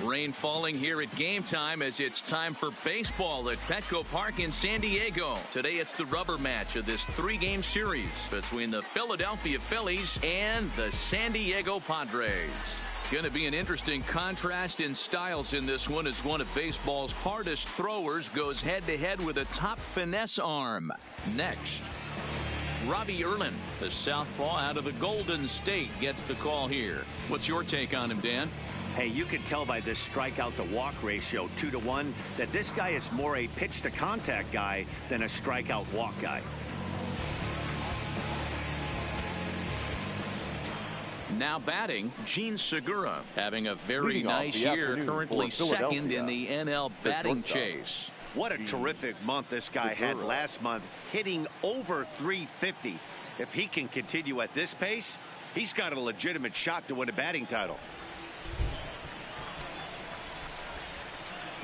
Rain falling here at game time as it's time for baseball at Petco Park in San Diego. Today it's the rubber match of this 3-game series between the Philadelphia Phillies and the San Diego Padres. Going to be an interesting contrast in styles in this one as one of baseball's hardest throwers goes head-to-head with a top finesse arm. Next, Robbie Erlin, the southpaw out of the Golden State, gets the call here. What's your take on him, Dan? Hey, you can tell by this strikeout to walk ratio 2-to-1 that this guy is more a pitch to contact guy than a strikeout walk guy. Now batting, Gene Segura, having a very nice year, currently second in the NL batting chase. What a terrific month this guy had last month, hitting over 350. If he can continue at this pace, he's got a legitimate shot to win a batting title.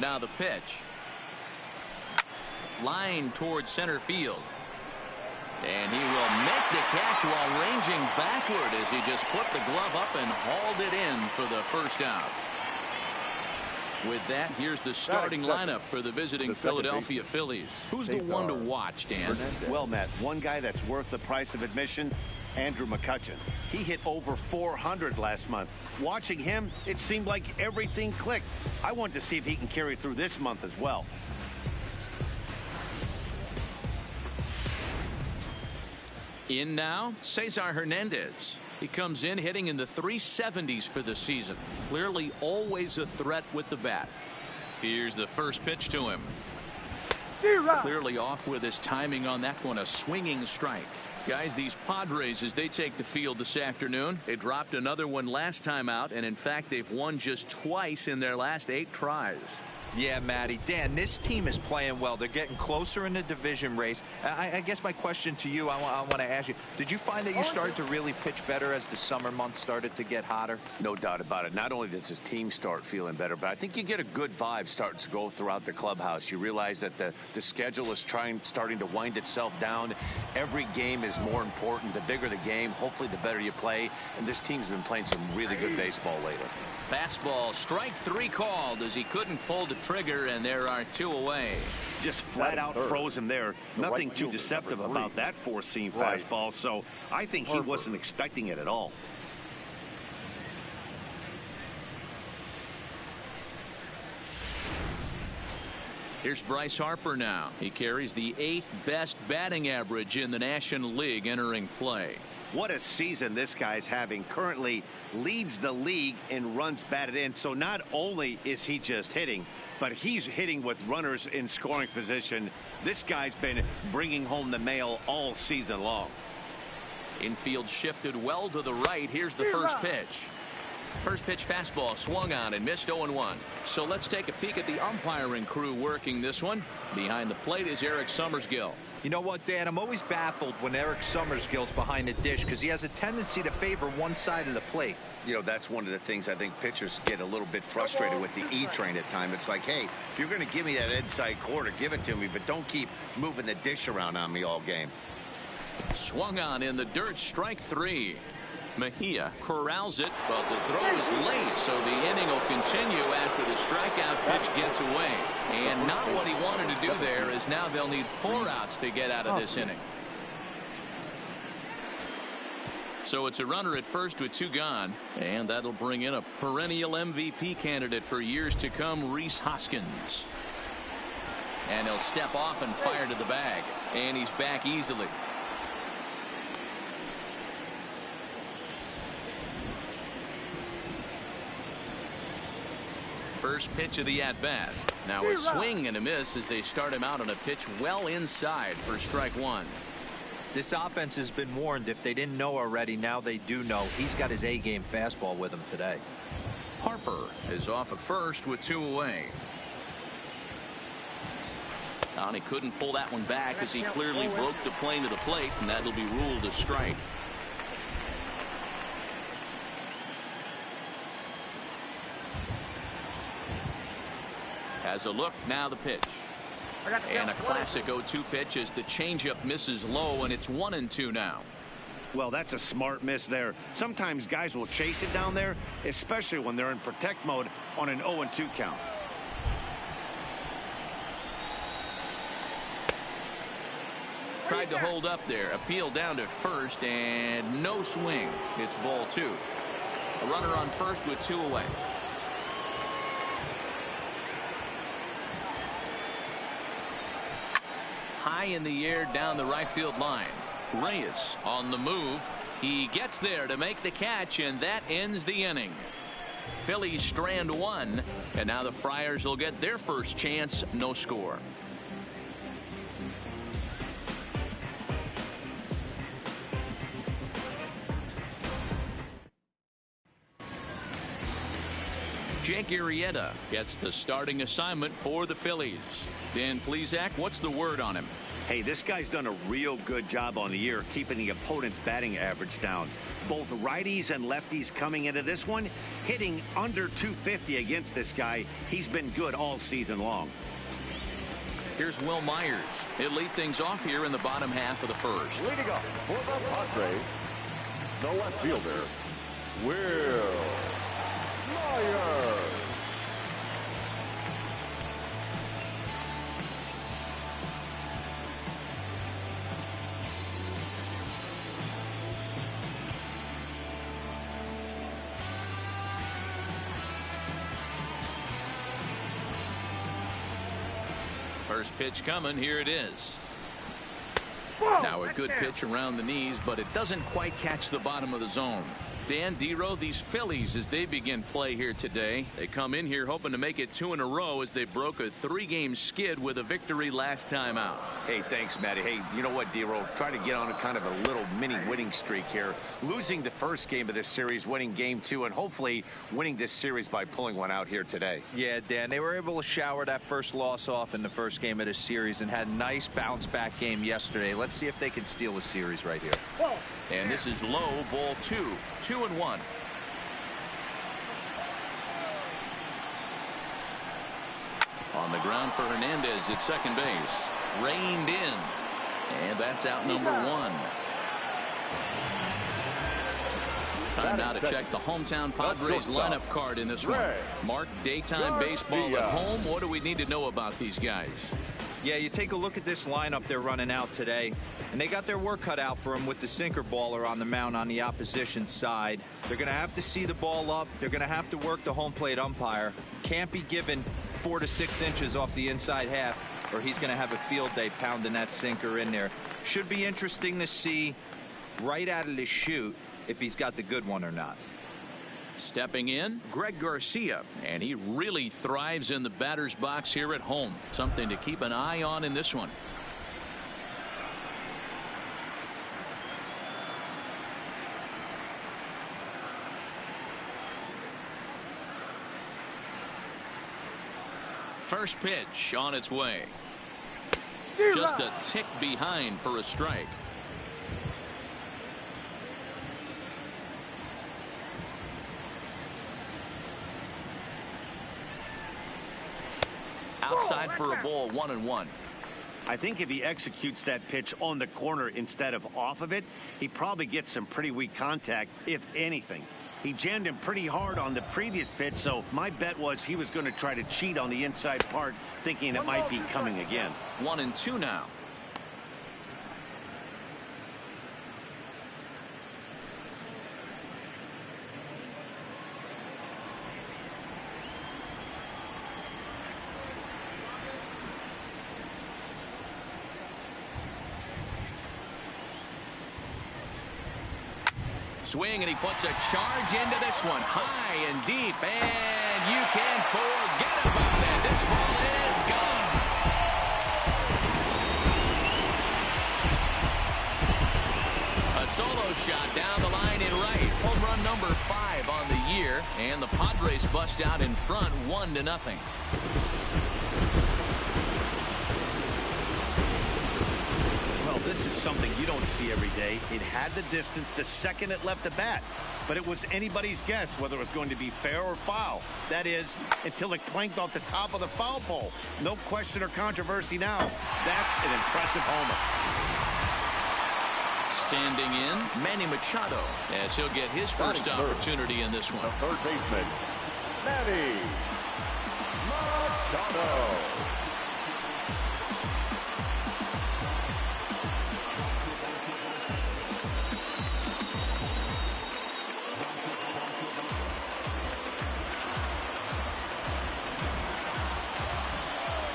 Now the pitch. Line towards center field. And he will make the catch while ranging backward as he just put the glove up and hauled it in for the first out. With that, here's the starting lineup for the visiting Philadelphia Phillies. Who's the one to watch, Dan? Well, Matt, one guy that's worth the price of admission, Andrew McCutchen. He hit over 400 last month. Watching him, it seemed like everything clicked. I want to see if he can carry through this month as well. In now, Cesar Hernandez. He comes in hitting in the 370s for the season. Clearly always a threat with the bat. Here's the first pitch to him. Clearly off with his timing on that one, a swinging strike. Guys, these Padres, as they take the field this afternoon, they dropped another one last time out, and in fact they've won just twice in their last 8 tries. Yeah, Matty. Dan, this team is playing well. They're getting closer in the division race. I guess my question to you, I want to ask you, did you find that you started to really pitch better as the summer months started to get hotter? No doubt about it. Not only does his team start feeling better, but I think you get a good vibe starting to go throughout the clubhouse. You realize that the schedule is starting to wind itself down. Every game is more important. The bigger the game, hopefully the better you play. And this team's been playing some really good baseball lately. Fastball, strike 3 called as he couldn't pull the trigger, and there are 2 away. Just flat out froze him there. Nothing too deceptive about that 4-seam fastball, so I think he wasn't expecting it at all. Here's Bryce Harper now. He carries the 8th best batting average in the National League entering play. What a season this guy's having. Currently leads the league in runs batted in. So not only is he just hitting, but he's hitting with runners in scoring position. This guy's been bringing home the mail all season long. Infield shifted well to the right. Here's the first pitch. First pitch fastball swung on and missed 0-1. So let's take a peek at the umpiring crew working this one. Behind the plate is Eric Summersgill. You know what, Dan? I'm always baffled when Eric Summersgill's behind the dish because he has a tendency to favor one side of the plate. You know, that's one of the things I think pitchers get a little bit frustrated with the E-train at times. It's like, hey, if you're going to give me that inside quarter, give it to me, but don't keep moving the dish around on me all game. Swung on in the dirt, strike 3. Mejia corrals it, but the throw is late, so the inning will continue after the strikeout pitch gets away. And not what he wanted to do there, as now they'll need 4 outs to get out of this inning. So it's a runner at first with 2 gone, and that'll bring in a perennial MVP candidate for years to come, Rhys Hoskins. And he'll step off and fire to the bag, and he's back easily. First pitch of the at-bat. Now a swing and a miss as they start him out on a pitch well inside for strike 1. This offense has been warned. If they didn't know already, now they do know. He's got his A-game fastball with him today. Harper is off at first with 2 away. And he couldn't pull that one back as he clearly broke the plane to the plate, and that'll be ruled a strike. Has a look, now the pitch. And a classic 0-2 pitch as the changeup misses low, and it's 1-2 now. Well, that's a smart miss there. Sometimes guys will chase it down there, especially when they're in protect mode on an 0-2 count. Tried to hold up there. Appeal down to first, and no swing. It's ball 2. A runner on first with 2 away. High in the air down the right field line. Reyes on the move. He gets there to make the catch, and that ends the inning. Phillies strand 1, and now the Friars will get their first chance. No score. Jake Arrieta gets the starting assignment for the Phillies. Dan Plesac, what's the word on him? Hey, this guy's done a real good job on the year keeping the opponent's batting average down. Both righties and lefties coming into this one, hitting under 250 against this guy. He's been good all season long. Here's Will Myers. He'll lead things off here in the bottom half of the first. Leading off for the Padres, the left fielder, Will Myers. First pitch coming. Here it is. Now a good pitch around the knees, but it doesn't quite catch the bottom of the zone. Dan, D-Row, these Phillies, as they begin play here today, they come in here hoping to make it 2 in a row as they broke a 3-game skid with a victory last time out. Hey, thanks, Matty. Hey, you know what, D-Row? Try to get on a kind of a little mini winning streak here. Losing the first game of this series, winning game 2, and hopefully winning this series by pulling one out here today. Yeah, Dan, they were able to shower that first loss off in the first game of this series and had a nice bounce-back game yesterday. Let's see if they can steal a series right here. And this is low, ball 2. 2-1. On the ground for Hernandez at second base. Reined in. And that's out number 1. Time now to check the hometown Padres lineup card in this one. Mark, daytime baseball at home. What do we need to know about these guys? Yeah, you take a look at this lineup they're running out today, and they got their work cut out for them with the sinker baller on the mound on the opposition side. They're going to have to see the ball up. They're going to have to work the home plate umpire. Can't be given 4 to 6 inches off the inside half, or he's going to have a field day pounding that sinker in there. Should be interesting to see right out of the chute if he's got the good one or not. Stepping in, Greg Garcia, and he really thrives in the batter's box here at home. Something to keep an eye on in this one. First pitch on its way. Just a tick behind for a strike. Outside for a ball, 1-1. I think if he executes that pitch on the corner instead of off of it, he probably gets some pretty weak contact, if anything. He jammed him pretty hard on the previous pitch, so my bet was he was going to try to cheat on the inside part, thinking it might be coming again. 1-2 now. Swing, and he puts a charge into this one, high and deep, and you can forget about it. This ball is gone. A solo shot down the line in right. Home run number 5 on the year, and the Padres bust out in front 1-0. This is something you don't see every day. It had the distance the second it left the bat, but it was anybody's guess whether it was going to be fair or foul. That is, until it clanked off the top of the foul pole. No question or controversy now. That's an impressive homer. Standing in, Manny Machado, as he'll get his first opportunity in this one. The third baseman, Manny Machado.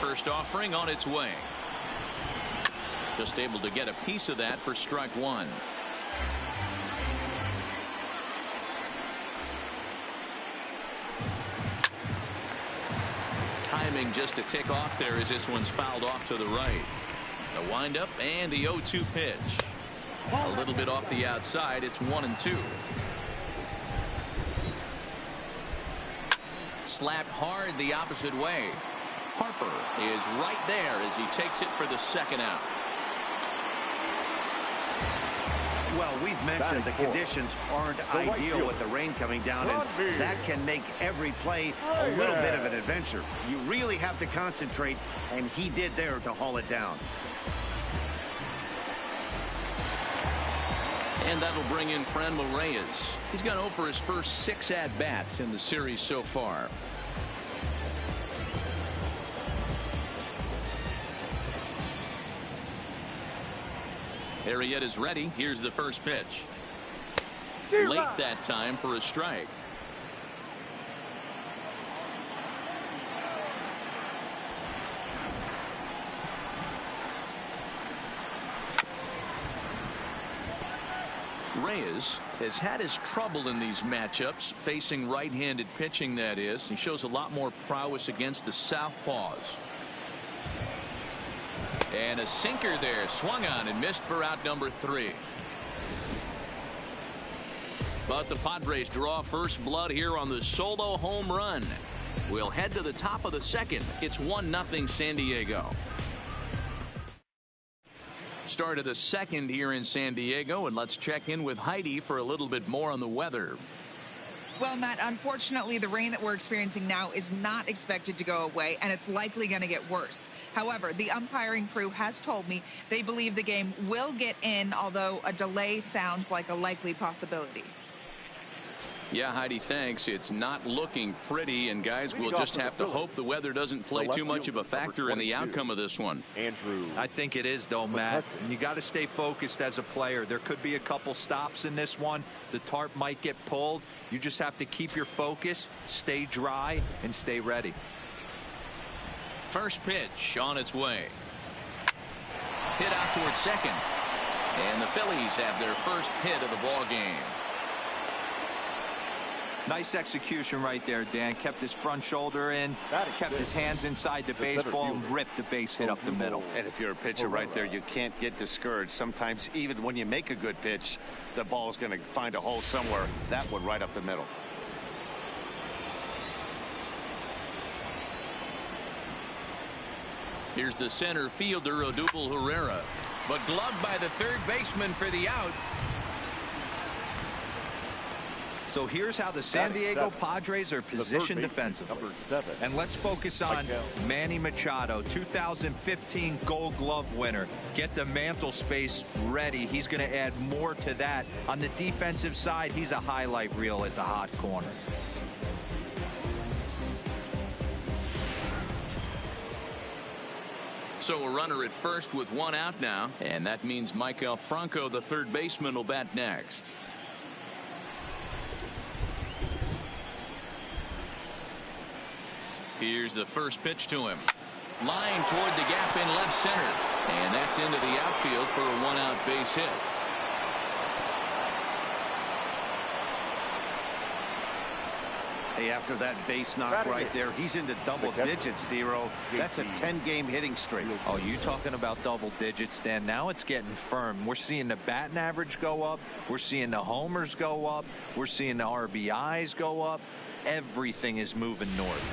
First offering on its way. Just able to get a piece of that for strike one. Timing just a tick off there as this one's fouled off to the right. The windup and the 0-2 pitch. A little bit off the outside. It's 1-2. Slapped hard the opposite way. Harper is right there as he takes it for the second out. Well, we've mentioned the conditions aren't ideal with the rain coming down, and that can make every play a little bit of an adventure. You really have to concentrate, and he did there to haul it down. And that'll bring in Franmil Reyes. He's gone over his first 6 at-bats in the series so far. Arrieta's ready. Here's the first pitch. Late that time for a strike. Reyes has had his trouble in these matchups, facing right-handed pitching, that is. He shows a lot more prowess against the southpaws. And a sinker there, swung on and missed for out number 3. But the Padres draw first blood here on the solo home run. We'll head to the top of the second. It's 1-0 San Diego. Start of the second here in San Diego, and let's check in with Heidi for a little bit more on the weather. Well, Matt, unfortunately, the rain that we're experiencing now is not expected to go away, and it's likely going to get worse. However, the umpiring crew has told me they believe the game will get in, although a delay sounds like a likely possibility. Yeah, Heidi, thanks. It's not looking pretty, and guys, we'll just have to hope the weather doesn't play too much of a factor in the outcome of this one. Andrew, I think it is, though, Matt. And you got to stay focused as a player. There could be a couple stops in this one. The tarp might get pulled. You just have to keep your focus, stay dry, and stay ready. First pitch on its way. Hit out towards second. And the Phillies have their first hit of the ball game. Nice execution right there, Dan. Kept his front shoulder in, kept his hands inside the baseball, and ripped the base hit up the middle. And if you're a pitcher right there, you can't get discouraged. Sometimes even when you make a good pitch, the ball's going to find a hole somewhere. That one right up the middle. Here's the center fielder, Odubel Herrera, but gloved by the third baseman for the out. So here's how the San Diego Padres are positioned defensively. And let's focus on Manny Machado, 2015 Gold Glove winner. Get the mantle space ready. He's going to add more to that. On the defensive side, he's a highlight reel at the hot corner. So a runner at first with one out now, and that means Michael Franco, the third baseman, will bat next. Here's the first pitch to him. Line toward the gap in left center. And that's into the outfield for a one-out base hit. Hey, after that base knock right there, he's into double digits, Dero. That's a 10-game hitting streak. Oh, you talking about double digits, Dan? Now it's getting firm. We're seeing the batting average go up. We're seeing the homers go up. We're seeing the RBIs go up. Everything is moving north.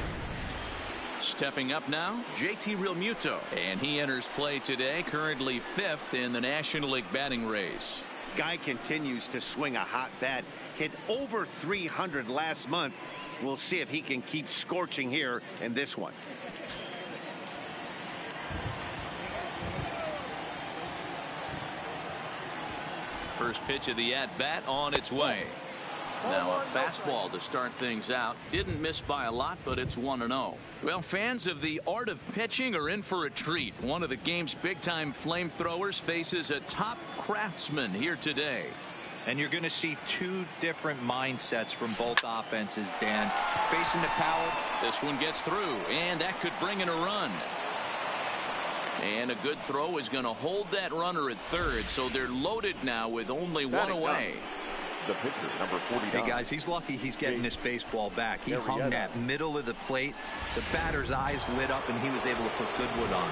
Stepping up now, JT Realmuto, and he enters play today, currently 5th in the National League batting race. Guy continues to swing a hot bat. Hit over 300 last month. We'll see if he can keep scorching here in this one. First pitch of the at-bat on its way. Now a fastball to start things out. Didn't miss by a lot, but it's 1-0. Well, fans of the art of pitching are in for a treat. One of the game's big-time flamethrowers faces a top craftsman here today. And you're going to see two different mindsets from both offenses, Dan. Facing the power. This one gets through, and that could bring in a run. And a good throw is going to hold that runner at third, so they're loaded now with only one away. The pitcher, number 49. Hey, guys, he's lucky he's getting this baseball back. He hung that middle of the plate. The batter's eyes lit up, and he was able to put Goodwood on.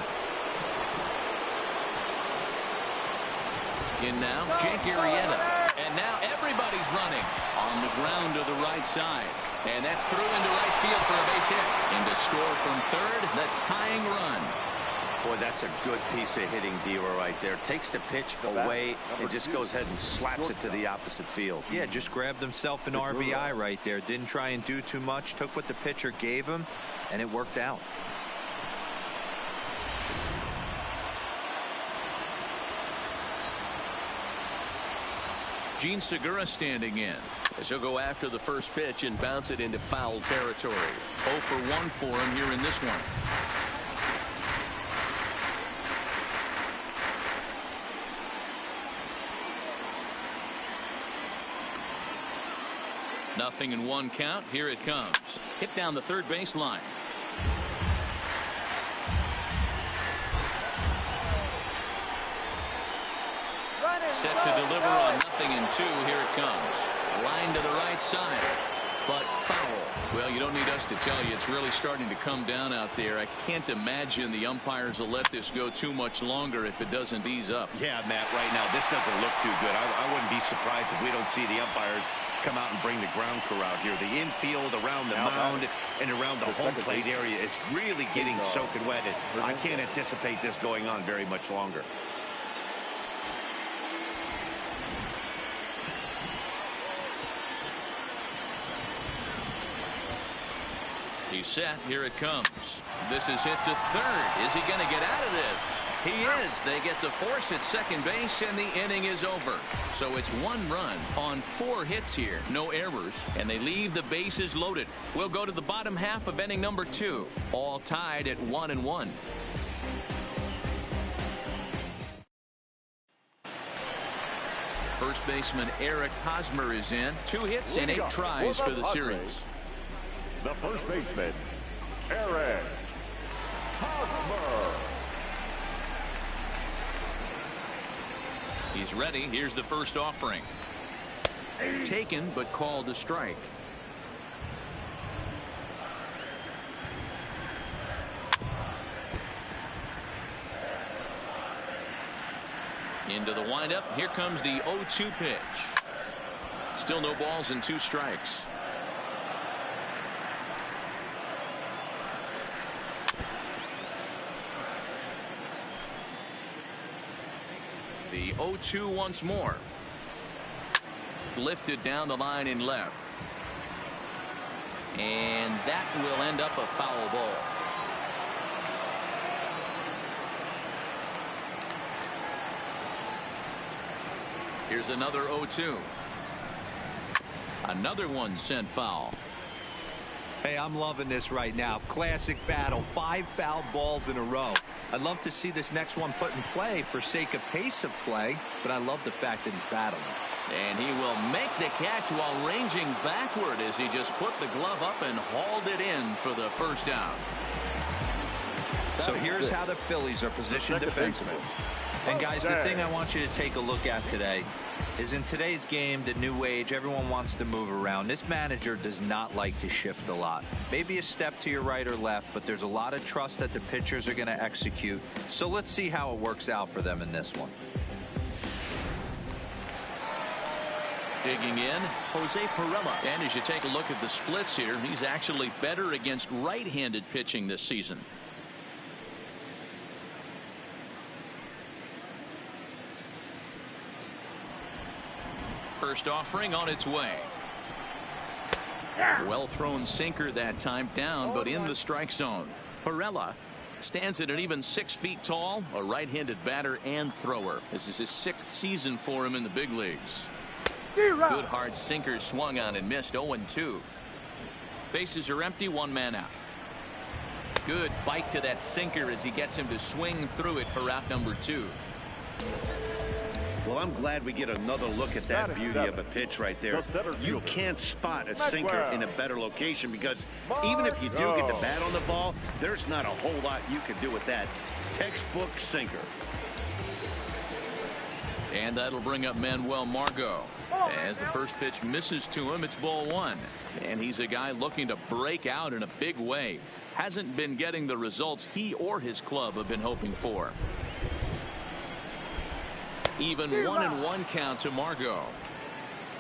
In now, Jake Arrieta. And now everybody's running on the ground to the right side. And that's through into right field for a base hit. And to score from third, the tying run. Boy, that's a good piece of hitting, Diva, right there. Takes the pitch away and just goes ahead and slaps it to the opposite field. Yeah, just grabbed himself an RBI right there. Didn't try and do too much. Took what the pitcher gave him, and it worked out. Gene Segura standing in. As he'll go after the first pitch and bounce it into foul territory. 0 for 1 for him here in this one. Nothing in 1 count. Here it comes. Hit down the third baseline. Set to deliver on 0-2. Here it comes. Line to the right side, but foul. Well, you don't need us to tell you, it's really starting to come down out there. I can't imagine the umpires will let this go too much longer if it doesn't ease up. Yeah, Matt, right now this doesn't look too good. I wouldn't be surprised if we don't see the umpires come out and bring the ground crew out here. The infield, around the mound, and around the home plate area is really getting soaking wet. I can't anticipate this going on very much longer. He's set. Here it comes. This is hit to third. Is he going to get out of this? He is. They get the force at second base, and the inning is over. So it's 1 run on 4 hits here. No errors, and they leave the bases loaded. We'll go to the bottom half of inning number 2. All tied at 1-1. First baseman Eric Hosmer is in. 2 hits and 8 tries for the series. The first baseman, Eric Hosmer. He's ready. Here's the first offering. Taken, but called a strike. Into the windup. Here comes the 0-2 pitch. Still no balls and 2 strikes. The 0-2 once more. Lifted down the line in left. And that will end up a foul ball. Here's another 0-2. Another one sent foul. Hey, I'm loving this right now. Classic battle. 5 foul balls in a row. I'd love to see this next one put in play for sake of pace of play, but I love the fact that he's battling. And he will make the catch while ranging backward as he just put the glove up and hauled it in for the first down. So here's how the Phillies are positioned defensively. And guys, the thing I want you to take a look at today is in today's game, the new age, everyone wants to move around. This manager does not like to shift a lot. Maybe a step to your right or left, but there's a lot of trust that the pitchers are going to execute. So let's see how it works out for them in this one. Digging in, Jose Pirela. And as you take a look at the splits here, he's actually better against right-handed pitching this season. First offering on its way. Well thrown sinker that time, down but in the strike zone. Pirela Stands at an even 6 feet tall, a right-handed batter and thrower. This is his 6th season for him in the big leagues. Good hard sinker swung on and missed. 0-2. Bases are empty, 1 man out. Good bite to that sinker as he gets him to swing through it for out number 2. Well, I'm glad we get another look at that beauty of a pitch right there. You can't spot a sinker in a better location because even if you do get the bat on the ball, there's not a whole lot you can do with that. Textbook sinker. And that'll bring up Manuel Margot. As the first pitch misses to him, it's ball 1. And he's a guy looking to break out in a big way. Hasn't been getting the results he or his club have been hoping for. Even 1-1 count to Margot.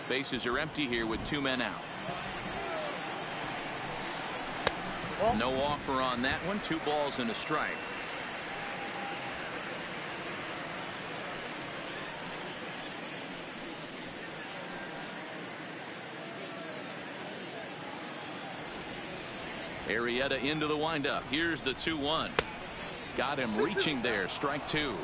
Bases are empty here with 2 men out. No offer on that one. 2 balls and a strike. Arrieta into the windup. Here's the 2-1. Got him reaching there. Strike 2.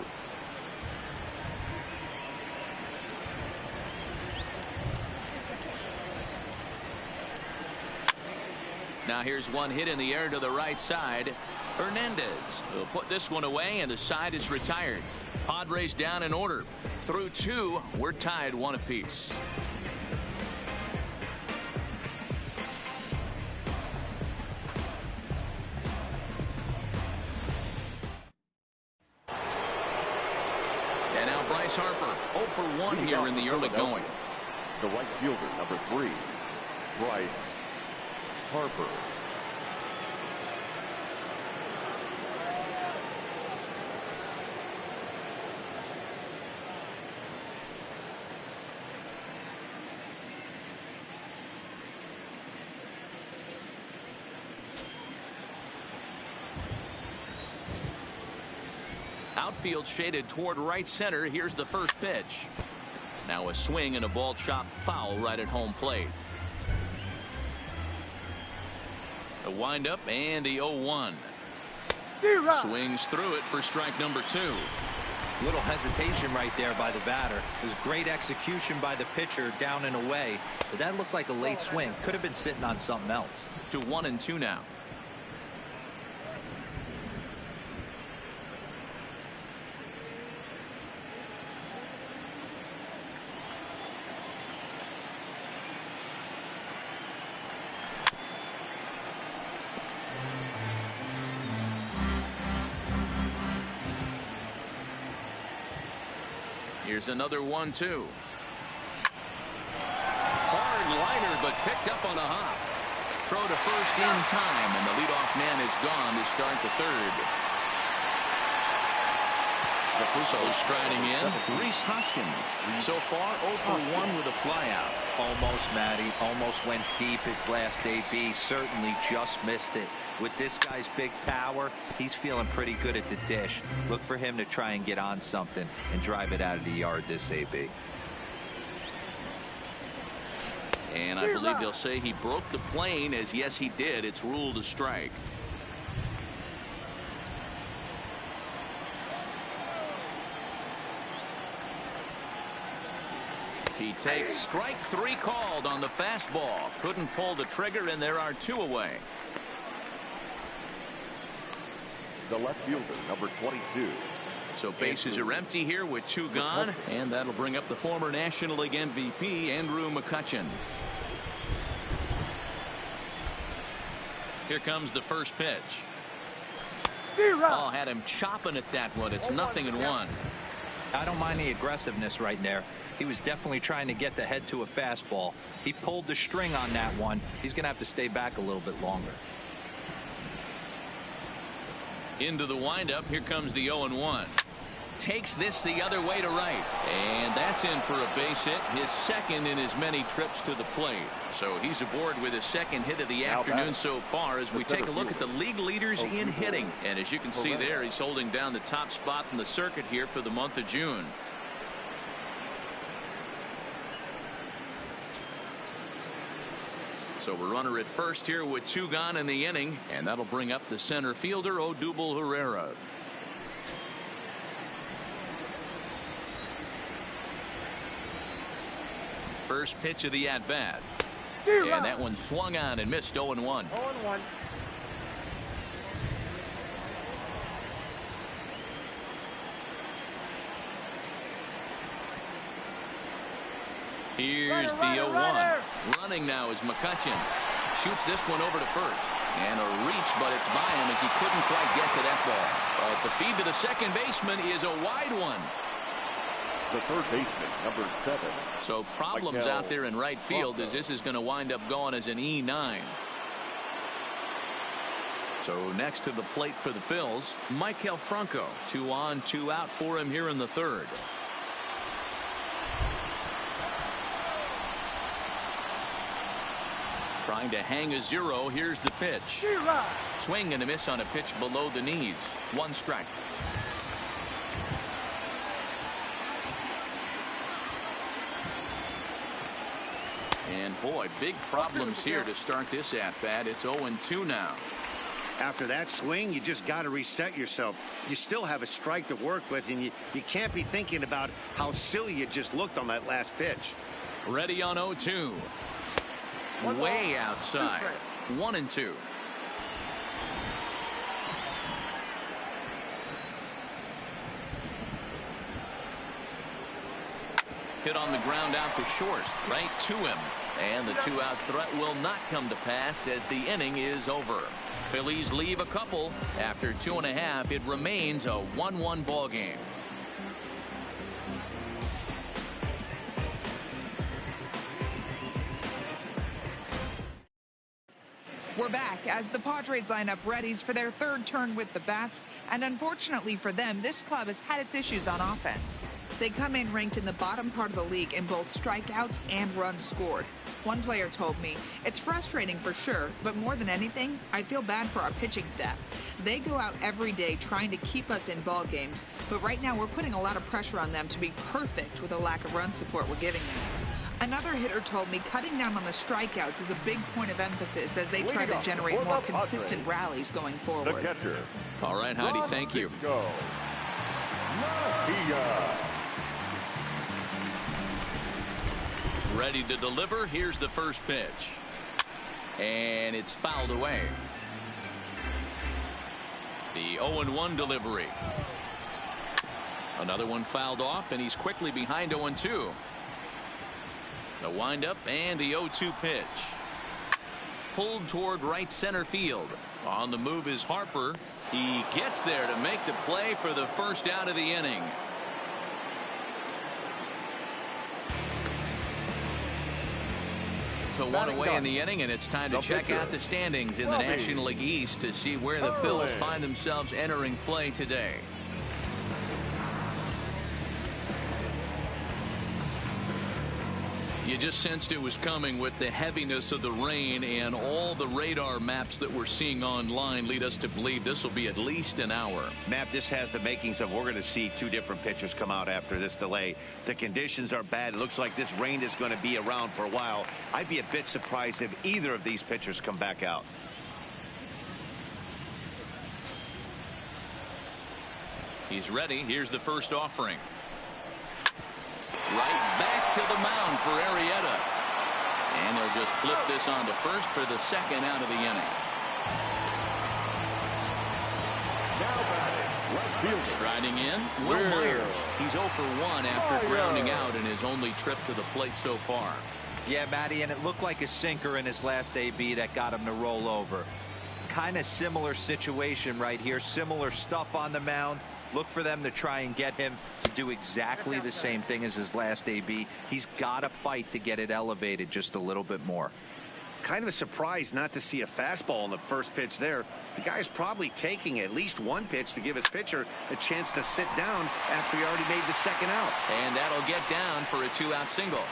Now here's one hit in the air to the right side. Hernandez will put this one away, and the side is retired. Padres down in order. Through 2, we're tied 1 apiece. And now Bryce Harper, 0 for 1 here in the early going. The right fielder, number 3, Bryce Harper. Outfield shaded toward right center. Here's the first pitch. Now a swing and a ball chopped foul right at home plate. A windup and the 0-1. Swings through it for strike number 2. Little hesitation right there by the batter. It was great execution by the pitcher down and away, but that looked like a late swing. Could have been sitting on something else. To 1-2 now. Here's another 1-2. Hard liner, but picked up on a hop. Throw to first in time, and the leadoff man is gone to start the 3rd. So striding in, Rhys Hoskins. So far, 0 for 1 with a flyout. Almost, Matty. Almost went deep his last AB. Certainly just missed it. With this guy's big power, he's feeling pretty good at the dish. Look for him to try and get on something and drive it out of the yard this AB. And I believe they'll say he broke the plane, as yes he did. It's ruled a strike. He takes strike 3 called on the fastball. Couldn't pull the trigger, and there are 2 away. The left fielder, number 22. So bases are empty here with 2 gone, and that'll bring up the former National League MVP, Andrew McCutchen. Here comes the first pitch. Oh, had him chopping at that one. It's 0-1. I don't mind the aggressiveness right there. He was definitely trying to get the head to a fastball. He pulled the string on that one. He's going to have to stay back a little bit longer. Into the windup. Here comes the 0-1. Takes this the other way to right. And that's in for a base hit. His 2nd in as many trips to the plate. So he's aboard with his 2nd hit of the afternoon so far as we take a look at the league leaders in hitting. And as you can see there, he's holding down the top spot in the circuit here for the month of June. So a runner at first here with 2 gone in the inning, and that'll bring up the center fielder, Odubel Herrera. First pitch of the at-bat. And that one swung on and missed. 0-1. 0-1. Here's the 0-1. Running now is McCutcheon. Shoots this one over to first. And a reach, but it's by him as he couldn't quite get to that ball. But the feed to the second baseman is a wide one. The third baseman, number 7. So problems out there in right field as this is going to wind up going as an E9. So next to the plate for the Phils, Maikel Franco. 2 on, 2 out for him here in the third. Trying to hang a 0. Here's the pitch. Swing and a miss on a pitch below the knees. 1 strike. And boy, big problems here to start this at bat. It's 0-2 now. After that swing, you just got to reset yourself. You still have a strike to work with, and you can't be thinking about how silly you just looked on that last pitch. Ready on 0-2. Way outside. 1-2. Hit on the ground out to short, right to him. And the 2-out threat will not come to pass as the inning is over. Phillies leave a couple. After 2.5, it remains a 1-1 ball game. We're back as the Padres line up readies for their third turn with the bats. And unfortunately for them, this club has had its issues on offense. They come in ranked in the bottom part of the league in both strikeouts and runs scored. One player told me, "It's frustrating for sure, but more than anything, I feel bad for our pitching staff. They go out every day trying to keep us in ball games, but right now we're putting a lot of pressure on them to be perfect with the lack of run support we're giving them." Another hitter told me cutting down on the strikeouts is a big point of emphasis as they try to generate more consistent rallies going forward. The catcher. All right, Heidi, thank you. Ready to deliver. Here's the first pitch. And it's fouled away. The 0-1 delivery. Another one fouled off, and he's quickly behind 0-2. The windup and the 0-2 pitch. Pulled toward right center field. On the move is Harper. He gets there to make the play for the first out of the inning. So 1 away in the inning, and it's time to check out the standings in the National League East to see where the Phillies find themselves entering play today. You just sensed it was coming with the heaviness of the rain, and all the radar maps that we're seeing online lead us to believe this will be at least an hour. Matt, this has the makings of we're going to see 2 different pitchers come out after this delay. The conditions are bad. It looks like this rain is going to be around for a while. I'd be a bit surprised if either of these pitchers come back out. He's ready. Here's the first offering. Right back to the mound for Arrieta. And they'll just flip this on to first for the second out of the inning. Now batting, left fielder. Striding in, Will Myers. He's 0 for 1 after grounding out in his only trip to the plate so far. Yeah, Matty, and it looked like a sinker in his last AB that got him to roll over. Kind of similar situation right here. Similar stuff on the mound. Look for them to try and get him to do exactly the same thing as his last AB. He's got to fight to get it elevated just a little bit more. Kind of a surprise not to see a fastball in the first pitch there. The guy's probably taking at least 1 pitch to give his pitcher a chance to sit down after he already made the second out. And that'll get down for a 2-out single.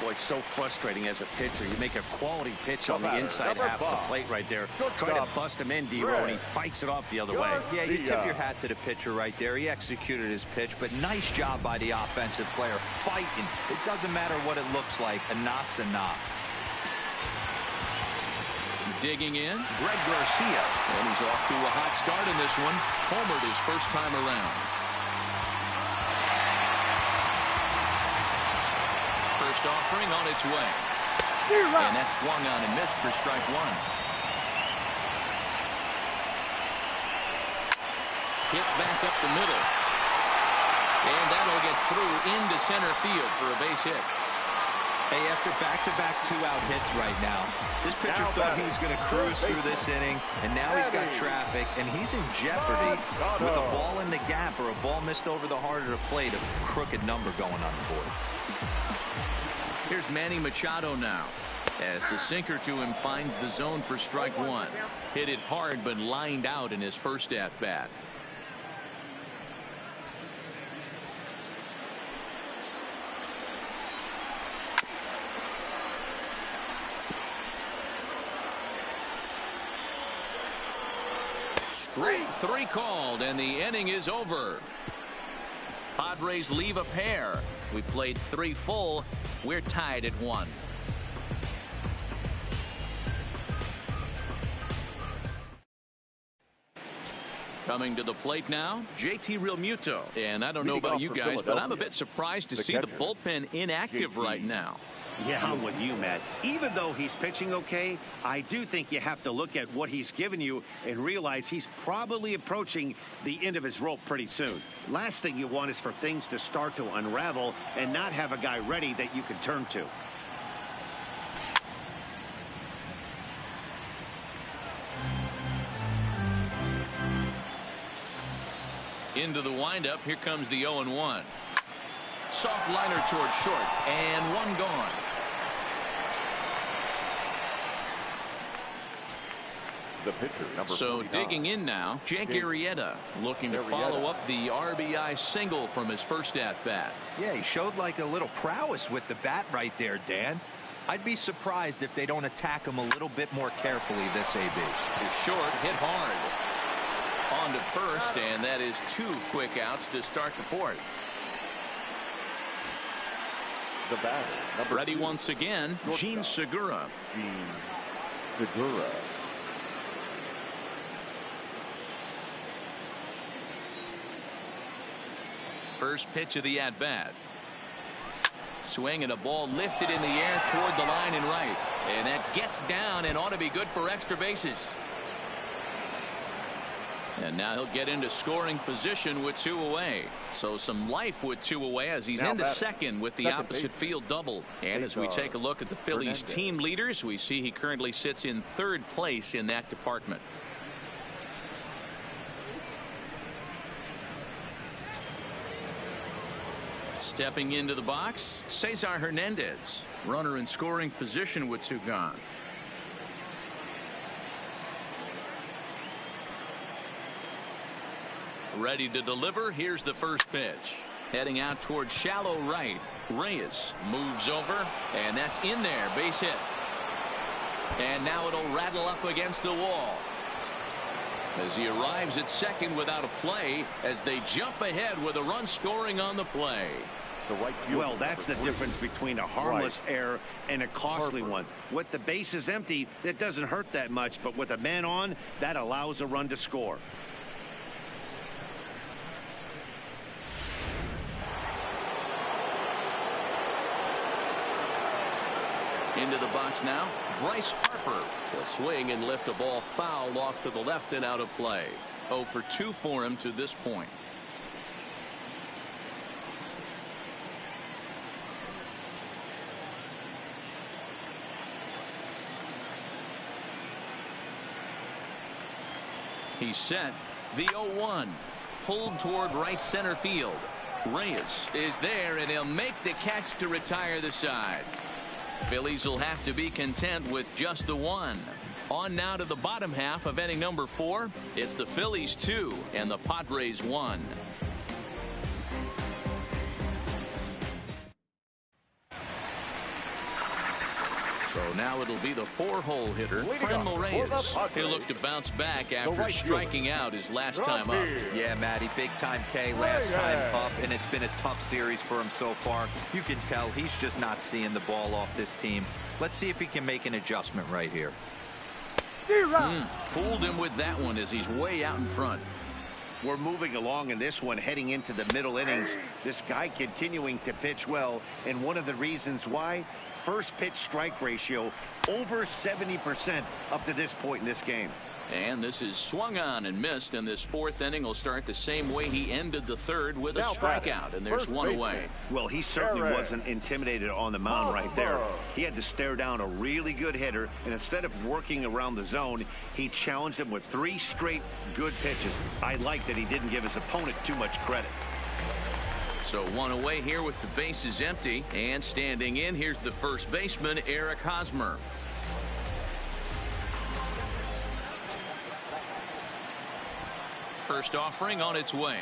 Boy, it's so frustrating as a pitcher. You make a quality pitch on the inside half of the plate right there. Try to bust him in, D-Row, and he fights it off the other way. Yeah, you tip your hat to the pitcher right there. He executed his pitch, but nice job by the offensive player fighting. It doesn't matter what it looks like. A knock's a knock. Digging in, Greg Garcia. And he's off to a hot start in this one. Homered his first time around. First offering on its way. And that swung on and missed for strike one. Hit back up the middle. And that'll get through into center field for a base hit. Hey, after back-to-back two-out hits right now, this pitcher thought he was going to cruise through this inning, and now he's got traffic, and he's in jeopardy with a ball in the gap or a ball missed over the heart of the plate, a crooked number going on the board. Here's Manny Machado now, as the sinker to him finds the zone for strike one. Hit it hard, but lined out in his first at-bat. Strike three called, and the inning is over. Padres leave a pair. We played 3 full. We're tied at 1. Coming to the plate now, JT Realmuto. And I don't know about you guys, but I'm a bit surprised to see the bullpen inactive right now. Yeah, I'm with you, Matt. Even though he's pitching okay, I do think you have to look at what he's given you and realize he's probably approaching the end of his rope pretty soon. Last thing you want is for things to start to unravel and not have a guy ready that you can turn to. Into the windup, here comes the 0-1. Soft liner towards short, and one gone. The pitcher, number So 49. digging in now, Jake Arrieta looking to follow up the RBI single from his first at-bat. Yeah, he showed like a little prowess with the bat right there, Dan. I'd be surprised if they don't attack him a little bit more carefully this AB. His short hit hard. On to first, and that is 2 quick outs to start the fourth. The batter, number Ready 2. once again, Gene Segura. Gene Segura. First pitch of the at-bat. Swing and a ball lifted in the air toward the line and right. And that gets down and ought to be good for extra bases. And now he'll get into scoring position with 2 away. So some life with 2 away as he's into second with the opposite field double. And as we take a look at the Phillies team leaders, we see he currently sits in 3rd place in that department. Stepping into the box, Cesar Hernandez. Runner in scoring position with 2 gone. Ready to deliver. Here's the first pitch. Heading out towards shallow right. Reyes moves over, and that's in there. Base hit. And now it'll rattle up against the wall as he arrives at second without a play as they jump ahead with a run scoring on the play. Well, that's the difference between a harmless error and a costly one. With the bases empty, that doesn't hurt that much, but with a man on, that allows a run to score. Into the box now, Bryce Harper will swing and lift a ball foul off to the left and out of play. 0 for 2 for him to this point. He's set. The 0-1 pulled toward right center field. Reyes is there, and he'll make the catch to retire the side. Phillies will have to be content with just the 1. On now to the bottom half of inning number 4. It's the Phillies 2 and the Padres 1. So now it'll be the 4-hole hitter, Franmil Reyes. He'll look to bounce back after striking out his last time up. Yeah, Matty, big-time K last time up, and it's been a tough series for him so far. You can tell he's just not seeing the ball off this team. Let's see if he can make an adjustment right here. Fooled him with that one as he's way out in front. We're moving along in this one, heading into the middle innings. This guy continuing to pitch well, and one of the reasons why, first pitch strike ratio over 70% up to this point in this game. And this is swung on and missed, and this fourth inning will start the same way he ended the third, with a strikeout, and there's one away. Well, he certainly wasn't intimidated on the mound right there. He had to stare down a really good hitter, and instead of working around the zone, he challenged him with 3 straight good pitches. I like that he didn't give his opponent too much credit. So one away here with the bases empty, and standing in, here's the first baseman, Eric Hosmer. First offering on its way.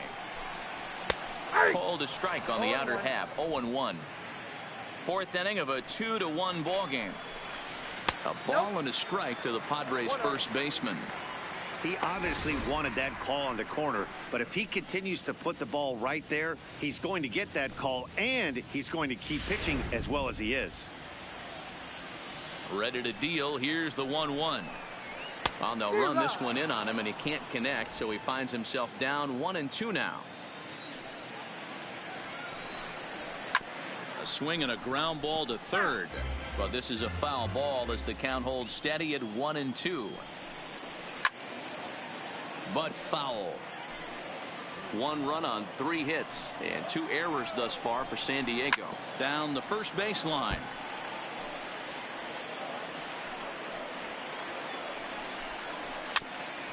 Called a strike on the outer half. 0-1. Fourth inning of a 2-1 ball game. A ball and a strike to the Padres first baseman. He obviously wanted that call on the corner, but if he continues to put the ball right there, he's going to get that call, and he's going to keep pitching as well as he is. Ready to deal. Here's the 1-1. Well, they'll run this one in on him, and he can't connect, so he finds himself down 1-2 now. A swing and a ground ball to third, but this is a foul ball as the count holds steady at 1-2. But foul. 1 run on 3 hits and 2 errors thus far for San Diego. Down the first baseline.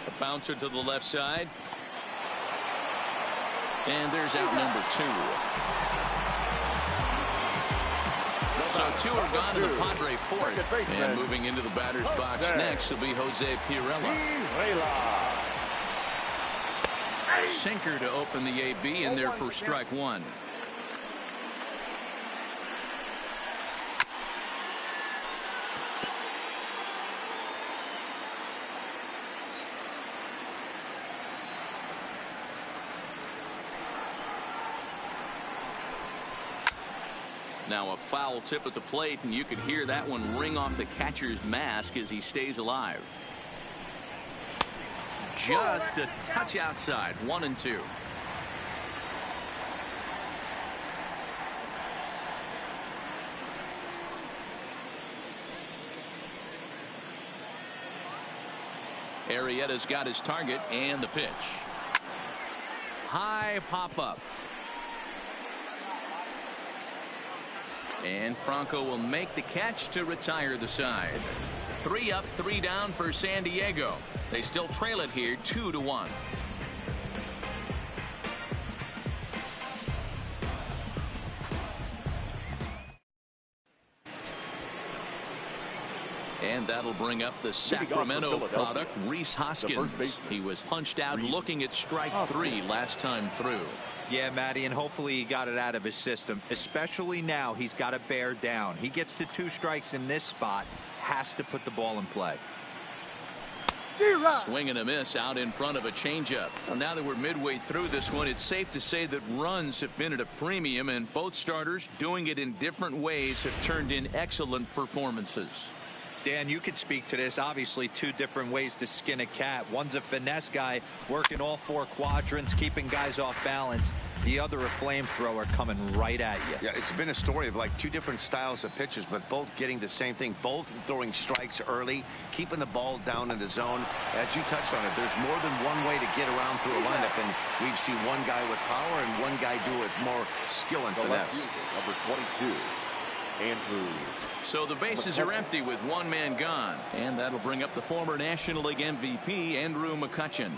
A bouncer to the left side. And there's out number 2. So 2 are gone to the Padre fourth. And moving into the batter's box next will be Jose Pirela. Sinker to open the AB, and there for strike 1. Now a foul tip at the plate, and you could hear that one ring off the catcher's mask as he stays alive. Just a touch outside. 1-2. Arrieta's got his target, and the pitch. High pop up. And Franco will make the catch to retire the side. 3 up, 3 down for San Diego. They still trail it here 2-1. And that'll bring up the Sacramento product, Rhys Hoskins. He was punched out looking at strike 3 last time through. Yeah, Matty, and hopefully he got it out of his system, especially now. He's got to bear down. He gets to 2 strikes in this spot, has to put the ball in play. Swing and a miss out in front of a changeup. Well, now that we're midway through this one, it's safe to say that runs have been at a premium, and both starters, doing it in different ways, have turned in excellent performances. Dan, you could speak to this. Obviously 2 different ways to skin a cat. One's a finesse guy working all 4 quadrants, keeping guys off balance. The other a flamethrower coming right at you. Yeah, it's been a story of like 2 different styles of pitchers, but both getting the same thing. Both throwing strikes early, keeping the ball down in the zone. As you touched on it, there's more than one way to get around through a lineup, and we've seen one guy with power and one guy do it more skill and finesse. Number 22. Andrew. So the bases are empty with 1 man gone, and that'll bring up the former National League MVP Andrew McCutchen.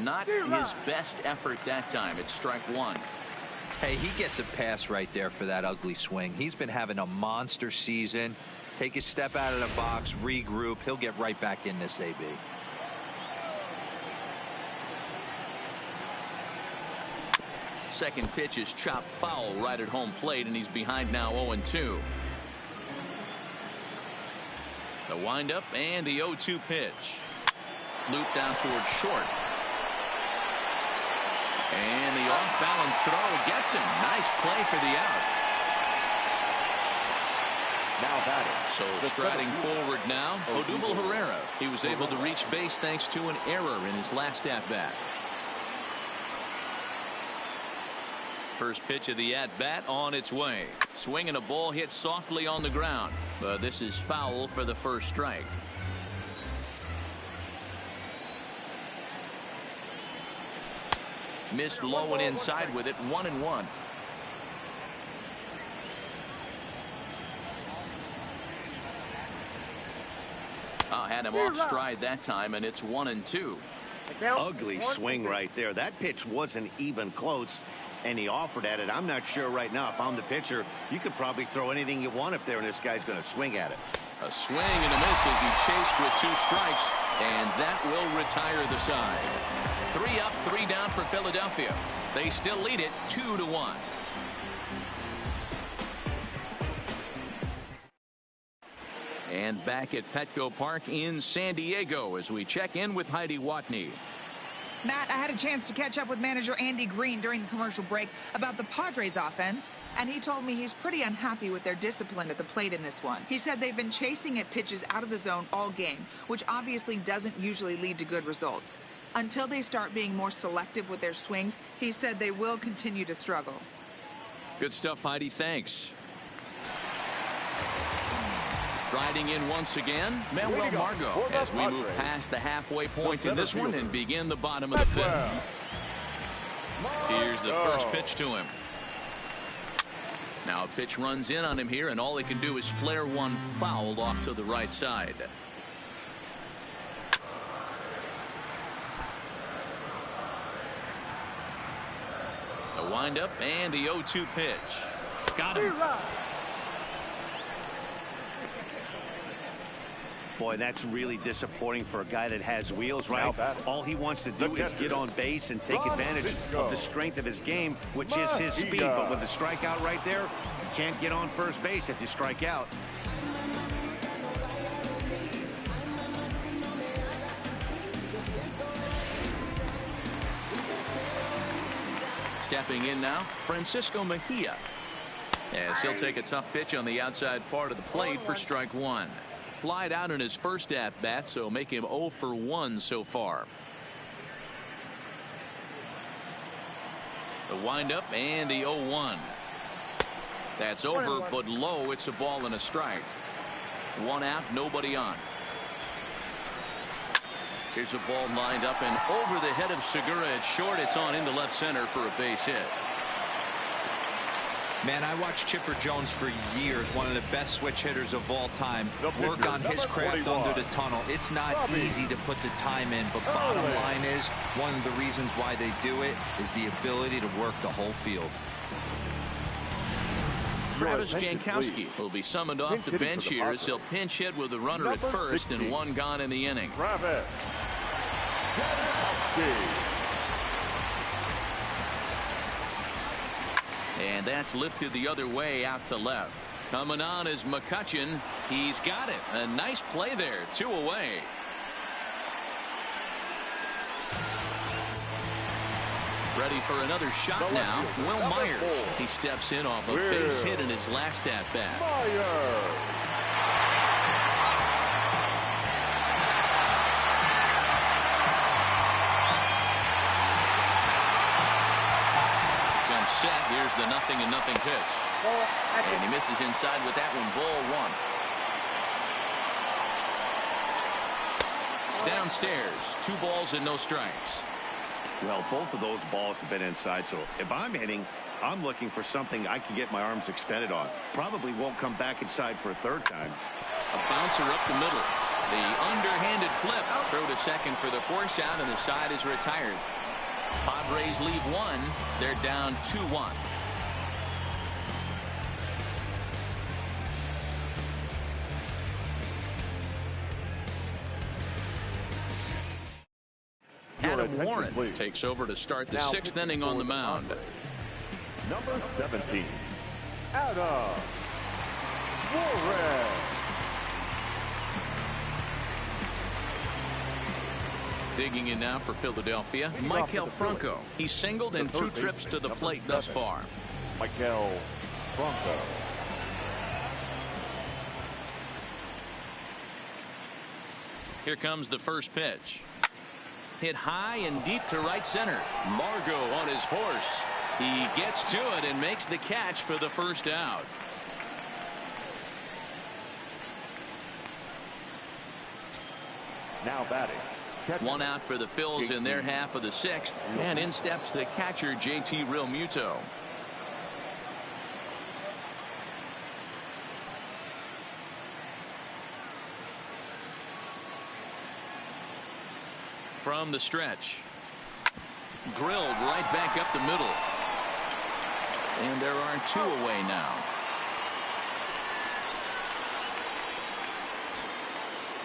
Not his best effort that time. It's strike 1. Hey, he gets a pass right there for that ugly swing. He's been having a monster season. Take a step out of the box, regroup. He'll get right back in this AB. Second pitch is chopped foul right at home plate, and he's behind now 0-2. The windup and the 0-2 pitch. Loop down towards short. And the off-balance throw gets him. Nice play for the out. Now batting. So striding forward now, Odubel Herrera. He was able to reach base thanks to an error in his last at-bat. First pitch of the at-bat on its way. Swing and a ball hit softly on the ground. But this is foul for the first strike. Missed low and inside with it. 1-1. Had him off stride that time, and it's 1-2. Ugly swing right there. That pitch wasn't even close, and he offered at it. I'm not sure right now if I'm the pitcher. You could probably throw anything you want up there, and this guy's going to swing at it. A swing and a miss as he chased with 2 strikes, and that will retire the side. 3 up, 3 down for Philadelphia. They still lead it 2-1. And back at Petco Park in San Diego as we check in with Heidi Watney. Matt, I had a chance to catch up with manager Andy Green during the commercial break about the Padres offense, and he told me he's pretty unhappy with their discipline at the plate in this one. He said they've been chasing at pitches out of the zone all game, which obviously doesn't usually lead to good results. Until they start being more selective with their swings, he said they will continue to struggle. Good stuff, Heidi. Thanks. Riding in once again, Manuel Margot, as we move past the halfway point in this one and begin the bottom of the 5th. Here's the first pitch to him. Now a pitch runs in on him here, and all he can do is flare one foul off to the right side. The windup and the 0-2 pitch. Got him. Boy, that's really disappointing for a guy that has wheels, right? All he wants to do is get on base and take advantage of the strength of his game, which is his speed. But with the strikeout right there, you can't get on first base if you strike out. Stepping in now, Francisco Mejia, as he'll take a tough pitch on the outside part of the plate for strike 1. Flied out in his first at-bat, so make him 0 for 1 so far. The windup and the 0-1. That's over, but low. It's a ball and a strike. 1 out, nobody on. Here's a ball lined up and over the head of Segura. It's short. It's on into left center for a base hit. Man, I watched Chipper Jones for years, one of the best switch hitters of all time. Work on his craft under the tunnel. It's not easy to put the time in, but bottom line is, one of the reasons why they do it is the ability to work the whole field. Travis Jankowski will be summoned off the bench here as he'll pinch hit with a runner at first and 1 gone in the inning. Travis Jankowski. And that's lifted the other way out to left. Coming on is McCutchen. He's got it. A nice play there. 2 away. Ready for another shot now. Will Myers. He steps in off a base hit in his last at-bat. Set. Here's the 0-0 pitch. And he misses inside with that one. Ball 1. Downstairs, 2 balls and no strikes. Well, both of those balls have been inside, so if I'm hitting, I'm looking for something I can get my arms extended on. Probably won't come back inside for a 3rd time. A bouncer up the middle. The underhanded flip. Throw to second for the force out, and the side is retired. Padres lead 1. They're down 2-1. Adam Warren takes over to start the 6th inning on the mound. Number 17, Adam Warren. Digging in now for Philadelphia, Michael Franco. He's singled in 2 trips to the plate thus far. Michael Franco. Here comes the first pitch. Hit high and deep to right center. Margot on his horse. He gets to it and makes the catch for the first out. Now batting. One out for the Phillies in their half of the sixth. And in steps the catcher, JT Realmuto. From the stretch. Drilled right back up the middle. And there are two away now.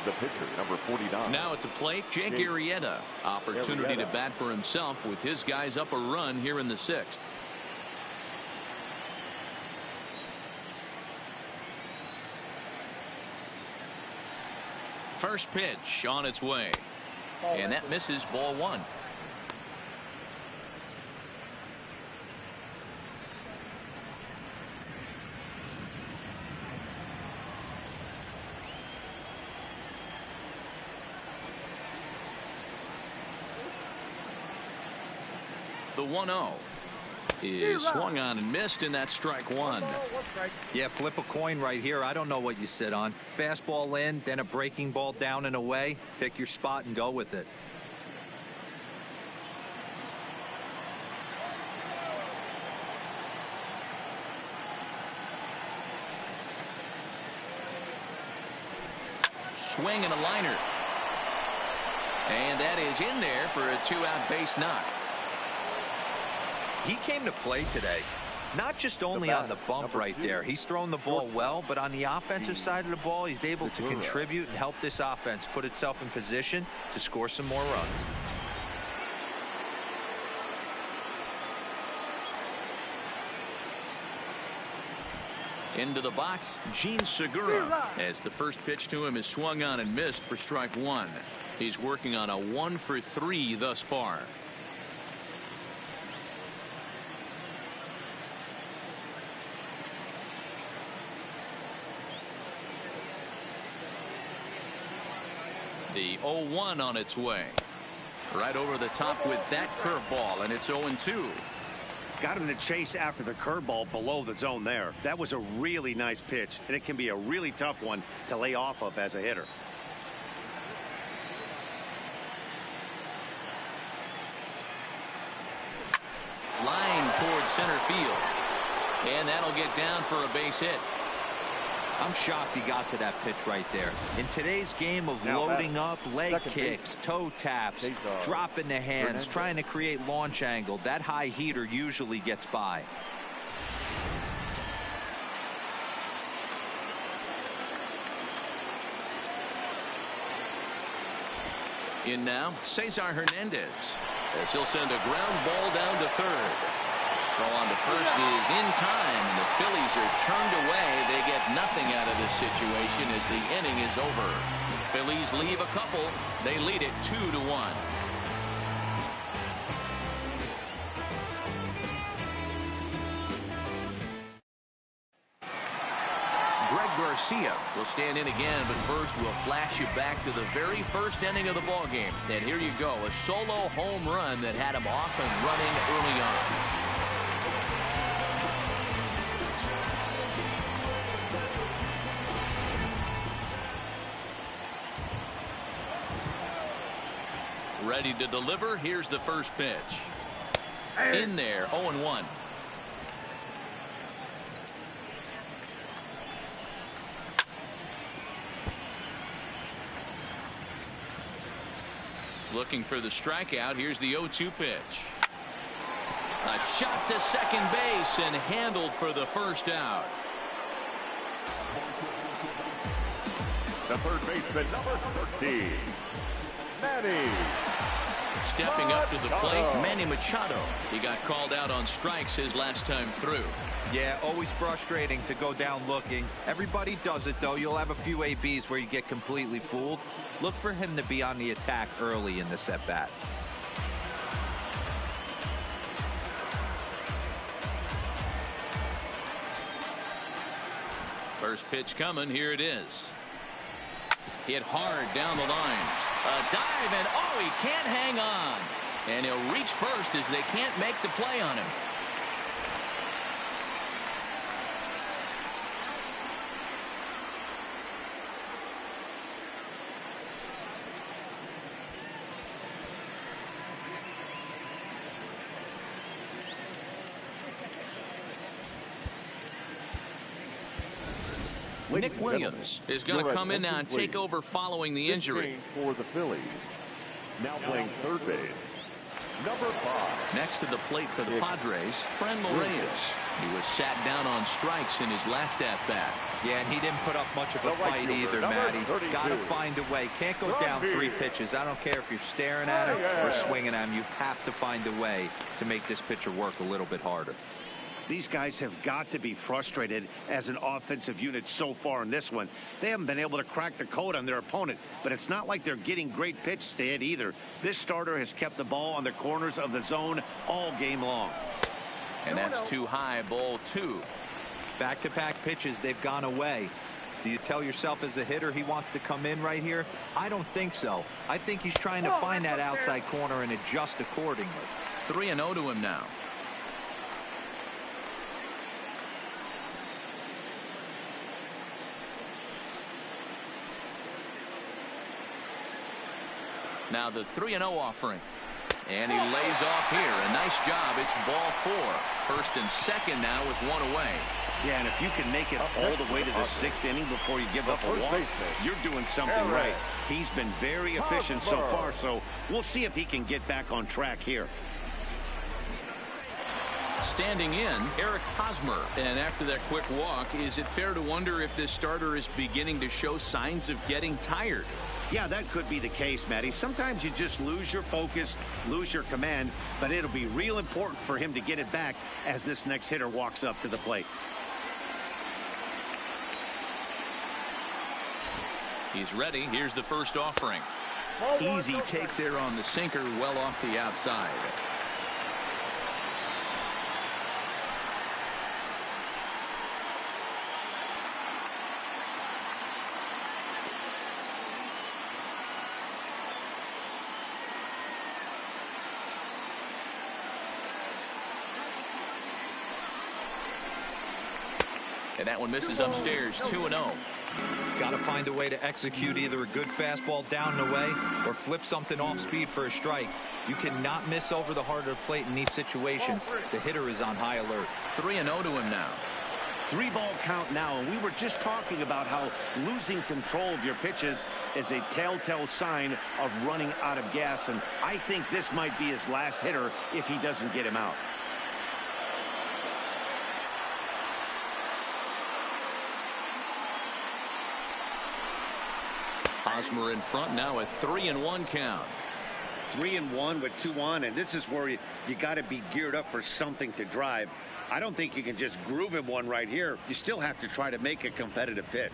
The pitcher, number 49. Now at the plate, Jake Arrieta. Opportunity to bat for himself with his guys up a run here in the sixth. First pitch on its way. And that misses, ball one. The 1-0 is swung on and missed, and that's strike one. Yeah, flip a coin right here. I don't know what you sit on. Fastball in, then a breaking ball down and away. Pick your spot and go with it. Swing and a liner. And that is in there for a two-out base knock. He came to play today, not just only on the bump right there. He's thrown the ball well, but on the offensive side of the ball, he's able to contribute and help this offense put itself in position to score some more runs. Into the box, Gene Segura, as the first pitch to him is swung on and missed for strike one. He's working on a 1-for-3 thus far. The 0-1 on its way. Right over the top with that curveball, and it's 0-2. Got him to chase after the curveball below the zone there. That was a really nice pitch, and it can be a really tough one to lay off of as a hitter. Line towards center field. And that'll get down for a base hit. I'm shocked he got to that pitch right there. In today's game of loading up, leg kicks, toe taps, dropping the hands, trying to create launch angle, that high heater usually gets by. In now, Cesar Hernandez, as he'll send a ground ball down to third. Throw on to first is in time, and the Phillies are turned away. They get nothing out of this situation as the inning is over. The Phillies leave a couple. They lead it 2-1. Greg Garcia will stand in again, but first we'll flash you back to the very first inning of the ballgame. And here you go, a solo home run that had him off and running early on. Ready to deliver. Here's the first pitch. In there, 0-1. Looking for the strikeout. Here's the 0-2 pitch. A shot to second base and handled for the first out. The third baseman, number 13. Manny. Stepping up to the plate, Manny Machado. He got called out on strikes his last time through. Yeah, always frustrating to go down looking. Everybody does it, though. You'll have a few ABs where you get completely fooled. Look for him to be on the attack early in this at-bat. First pitch coming. Here it is. Hit hard down the line. A dive, and oh, he can't hang on. And he'll reach first as they can't make the play on him. Nick Williams is going to come in now and take over following the injury. For the Phillies, now playing third base, number 5. Next to the plate for the Padres, Franmil Reyes. He was sat down on strikes in his last at-bat. Yeah, and he didn't put up much of a fight either, Matty. Got to find a way. Can't go down 3 pitches. I don't care if you're staring at him or swinging at him. You have to find a way to make this pitcher work a little bit harder. These guys have got to be frustrated as an offensive unit so far in this one. They haven't been able to crack the code on their opponent, but it's not like they're getting great pitches to hit either. This starter has kept the ball on the corners of the zone all game long. And that's too high, ball 2. Back-to-back pitches, they've gone away. Do you tell yourself as a hitter he wants to come in right here? I don't think so. I think he's trying to find that outside corner and adjust accordingly. 3-0 to him now. Now the 3-0 offering. And he lays off here. A nice job. It's ball 4. First and second now with 1 away. Yeah, and if you can make it all the way to the 6th inning before you give up a walk, you're doing something right. He's been very efficient so far, so we'll see if he can get back on track here. Standing in, Eric Hosmer. And after that quick walk, is it fair to wonder if this starter is beginning to show signs of getting tired? Yeah, that could be the case, Matty. Sometimes you just lose your focus, lose your command, but it'll be real important for him to get it back as this next hitter walks up to the plate. He's ready. Here's the first offering. Easy take there on the sinker, well off the outside. And that one misses upstairs. 2-0. Got to find a way to execute either a good fastball down and away or flip something off speed for a strike. You cannot miss over the heart of the plate in these situations. The hitter is on high alert. 3-0 to him now. 3-ball count now, and we were just talking about how losing control of your pitches is a telltale sign of running out of gas, and I think this might be his last hitter if he doesn't get him out. Hosmer in front now, a 3-1 count. 3-1 with 2 on, and this is where you got to be geared up for something to drive. I don't think you can just groove him one right here. You still have to try to make a competitive pitch.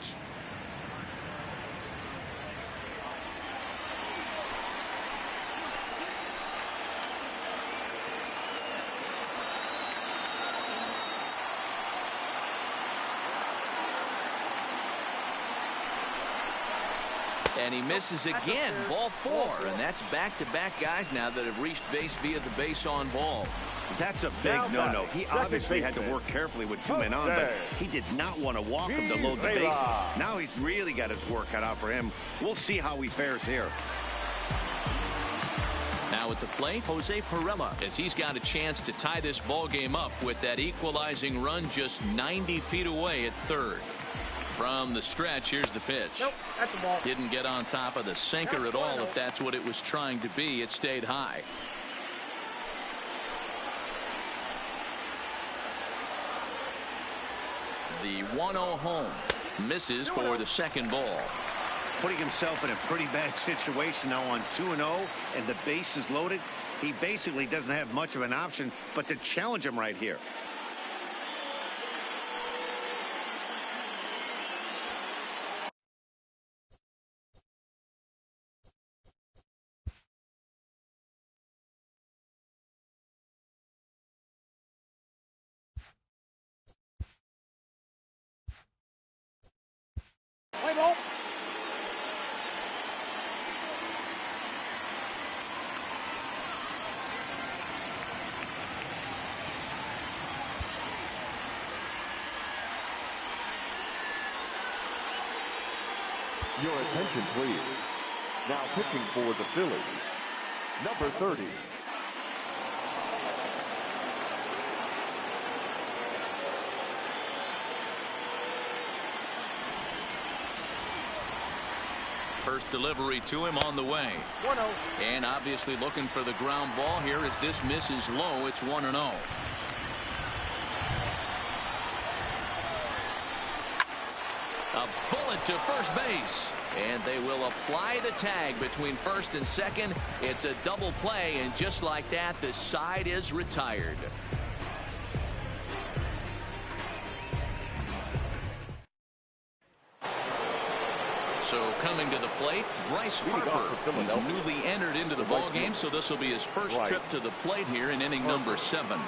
And he misses again. Ball 4. And that's back-to-back guys now that have reached base via the base on ball. That's a big no-no. He obviously had to work carefully with 2 men on, but he did not want to walk him to load the bases. Now he's really got his work cut out for him. We'll see how he fares here. Now at the plate, Jose Pirela, as he's got a chance to tie this ball game up with that equalizing run just 90 feet away at third. From the stretch, here's the pitch. Nope, that's the ball. Didn't get on top of the sinker at all. If that's what it was trying to be, it stayed high. The 1-0 home misses for the second ball. Putting himself in a pretty bad situation now on 2-0, and the base is loaded. He basically doesn't have much of an option but to challenge him right here. Your attention, please. Now pitching for the Phillies, number 30. First delivery to him on the way. 1-0. And obviously looking for the ground ball here as this misses low. It's 1-0. A bullet to first base. And they will apply the tag between first and second. It's a double play, and just like that, the side is retired. So coming to the plate, Bryce Harper. He's newly entered into the ball game, so this will be his first trip to the plate here in inning number 7.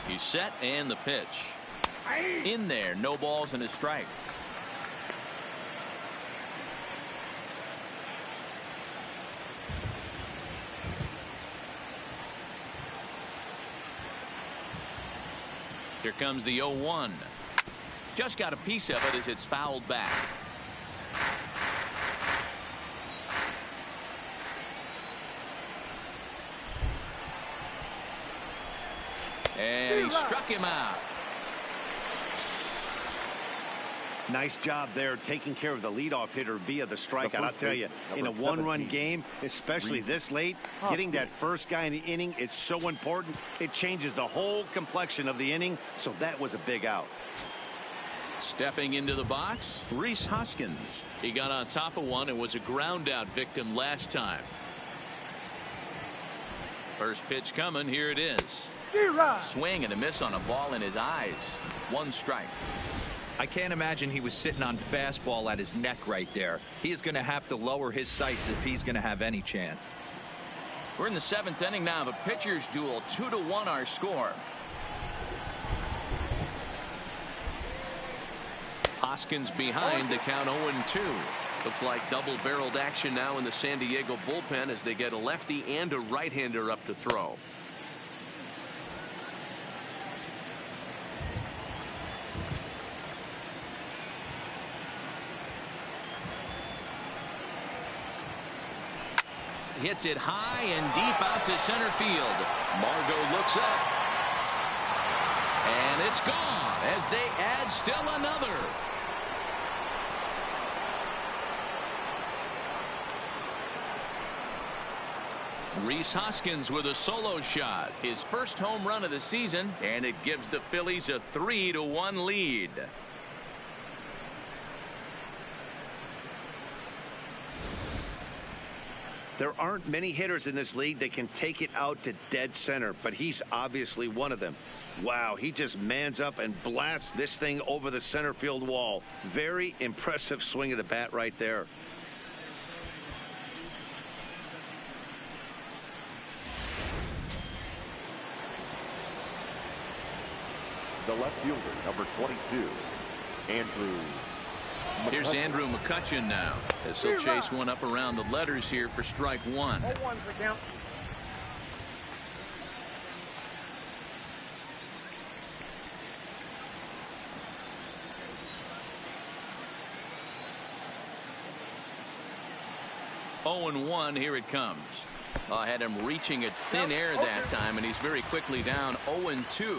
He's set, and the pitch. In there, no balls and a strike. Here comes the 0-1. Just got a piece of it as it's fouled back. And he struck him out. Nice job there taking care of the leadoff hitter via the strikeout. I'll tell you, in a one-run game, especially this late, getting that first guy in the inning, it's so important. It changes the whole complexion of the inning, so that was a big out. Stepping into the box, Rhys Hoskins. He got on top of one and was a ground out victim last time. First pitch coming. Here it is. Swing and a miss on a ball in his eyes. 1 strike. I can't imagine he was sitting on fastball at his neck right there. He is going to have to lower his sights if he's going to have any chance. We're in the 7th inning now of a pitcher's duel. 2-1 our score. Hoskins behind, the count 0-2. Looks like double-barreled action now in the San Diego bullpen as they get a lefty and a right-hander up to throw. Hits it high and deep out to center field. Margot looks up. And it's gone as they add still another. Rhys Hoskins with a solo shot. His first home run of the season, and it gives the Phillies a 3-1 lead. There aren't many hitters in this league that can take it out to dead center, but he's obviously one of them. Wow, he just mans up and blasts this thing over the center field wall. Very impressive swing of the bat right there. The left fielder, number 22, Andrew. Here's Andrew McCutchen now as he'll chase one up around the letters here for strike 1. 0-1. Here it comes. I had him reaching at thin air that time, and he's very quickly down 0-2.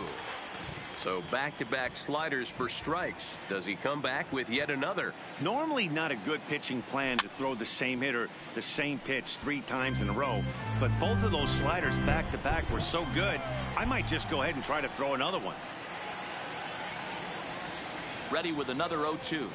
So back-to-back sliders for strikes. Does he come back with yet another? Normally not a good pitching plan to throw the same hitter the same pitch 3 times in a row, but both of those sliders back-to-back were so good, I might just go ahead and try to throw another one. Ready with another 0-2.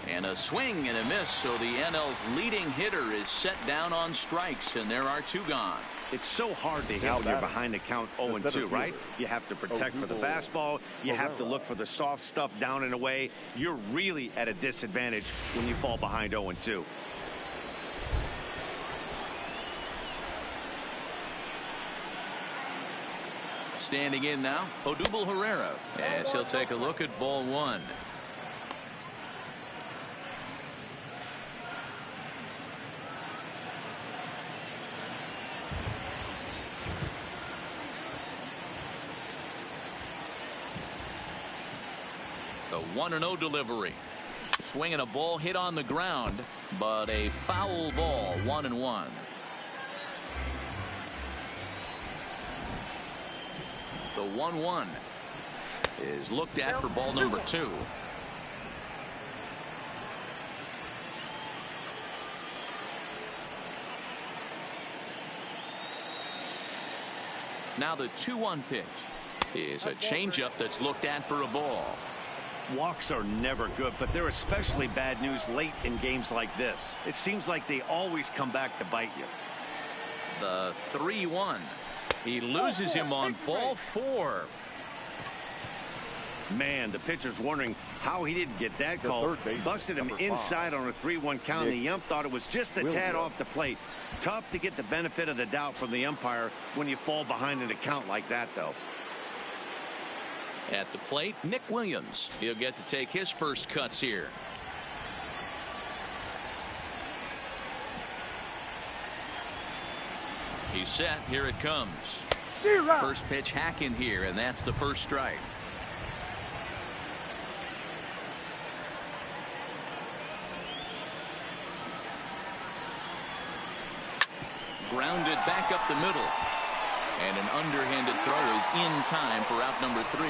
And a swing and a miss, so the NL's leading hitter is set down on strikes, and there are 2 gone. It's so hard to hit when you're behind the count 0-2, right? You have to protect for the fastball. You have to look for the soft stuff down and away. You're really at a disadvantage when you fall behind 0-2. Standing in now, Odubel Herrera, as he'll take a look at ball one. The 1-0 delivery. Swinging a ball hit on the ground, but a foul ball, 1-1. The 1-1 is looked at for ball number 2. Now the 2-1 pitch is a changeup that's looked at for a ball. Walks are never good, but they're especially bad news late in games like this. It seems like they always come back to bite you. The 3-1. He loses him on ball 4. Man, the pitcher's wondering how he didn't get that call. Busted him inside on a 3-1 count. The ump thought it was just a tad off the plate. Tough to get the benefit of the doubt from the umpire when you fall behind in a count like that, though. At the plate, Nick Williams. He'll get to take his first cuts here. He's set. Here it comes. First pitch hack in here, and that's the first strike. Grounded back up the middle. And an underhanded throw is in time for out number 3.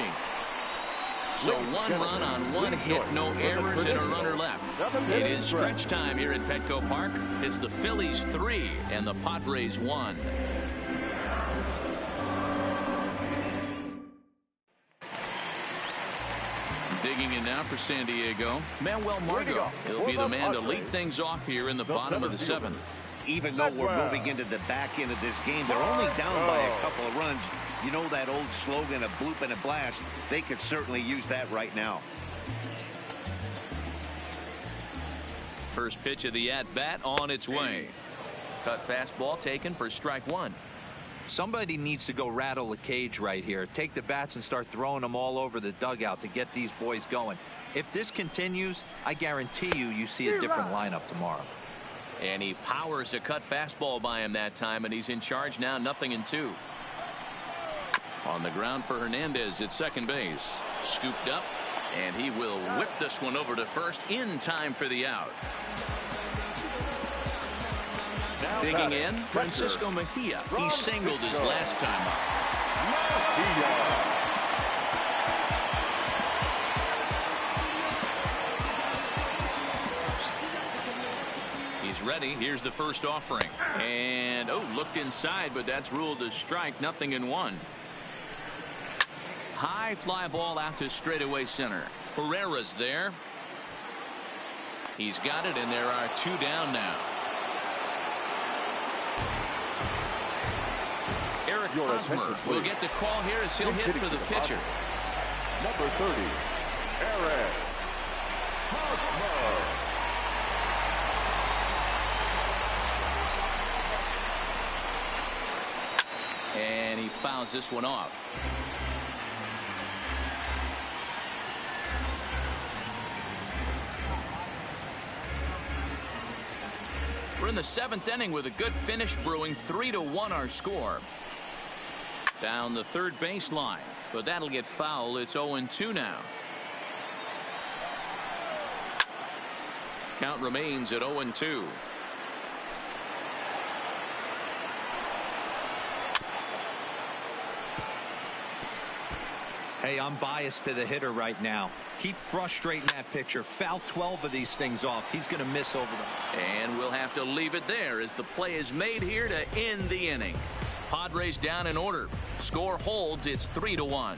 So 1 run on 1 hit, no errors, and a runner left. It is stretch time here at Petco Park. It's the Phillies 3 and the Padres 1. Digging in now for San Diego, Manuel Margot. He'll be the man to lead things off here in the bottom of the 7th. Even though we're moving into the back end of this game, they're only down by a couple of runs. You know that old slogan, a bloop and a blast. They could certainly use that right now. First pitch of the at-bat on its way. Cut fastball taken for strike 1. Somebody needs to go rattle the cage right here. Take the bats and start throwing them all over the dugout to get these boys going. If this continues, I guarantee you see a different lineup tomorrow. And he powers a cut fastball by him that time, and he's in charge now, 0-2. On the ground for Hernandez at second base. Scooped up, and he will whip this one over to first in time for the out. Digging in, Francisco Mejia. He singled his last time up. He's ready. Here's the first offering. And, looked inside, but that's ruled a strike. 0-1. High fly ball out to straightaway center. Herrera's there. He's got it, and there are 2 down now. Eric Hosmer will get the call here as he'll hit for the pitcher. Number 30, Eric Hosmer. And he fouls this one off. We're in the 7th inning with a good finish brewing. 3-1 our score. Down the third baseline, but that'll get foul. It's 0-2 now. Count remains at 0-2. Hey, I'm biased to the hitter right now. Keep frustrating that pitcher. Foul 12 of these things off. He's going to miss over them. And we'll have to leave it there as the play is made here to end the inning. Padres down in order. Score holds. It's 3-1.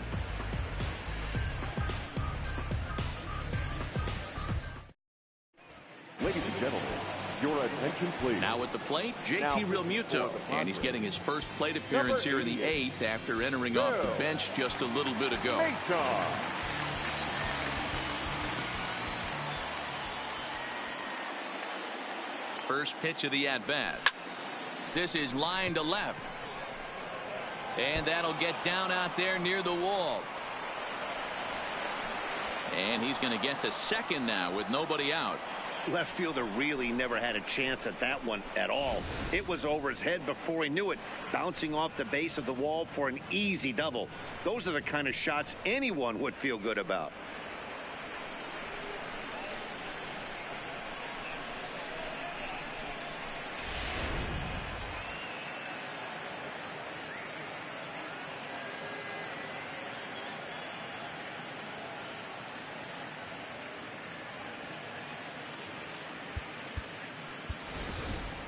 Ladies and gentlemen, your attention please. Now at the plate, JT Realmuto, and he's getting his first plate appearance here in the 8th after entering off the bench just a little bit ago. First pitch of the at-bat. This is line to left. And that'll get down out there near the wall. And he's going to get to second now with nobody out. Left fielder really never had a chance at that one at all. It was over his head before he knew it, bouncing off the base of the wall for an easy double. Those are the kind of shots anyone would feel good about.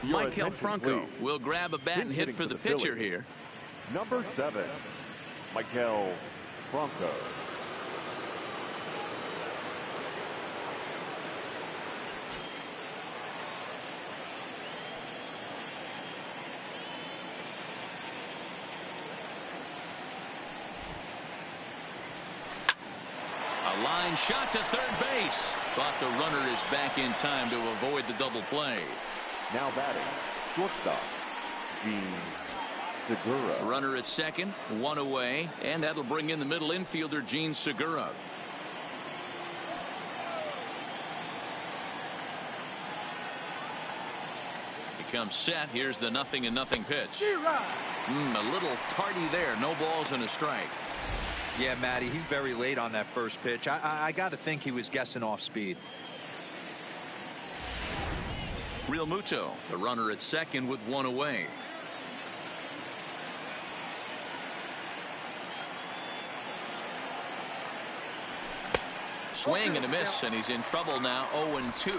Michael Franco will grab a bat and hit for the pitcher here. Number 7, Michael Franco. A line shot to third base. But the runner is back in time to avoid the double play. Now batting, shortstop, Gene Segura. Runner at second, one away, and that'll bring in the middle infielder, Gene Segura. He comes set. Here's the 0-0 pitch. A little tardy there. No balls and a strike. Yeah, Matty, he's very late on that first pitch. I got to think he was guessing off speed. Real Muto, the runner at second with one away. Swing and a miss, and he's in trouble now. 0-2.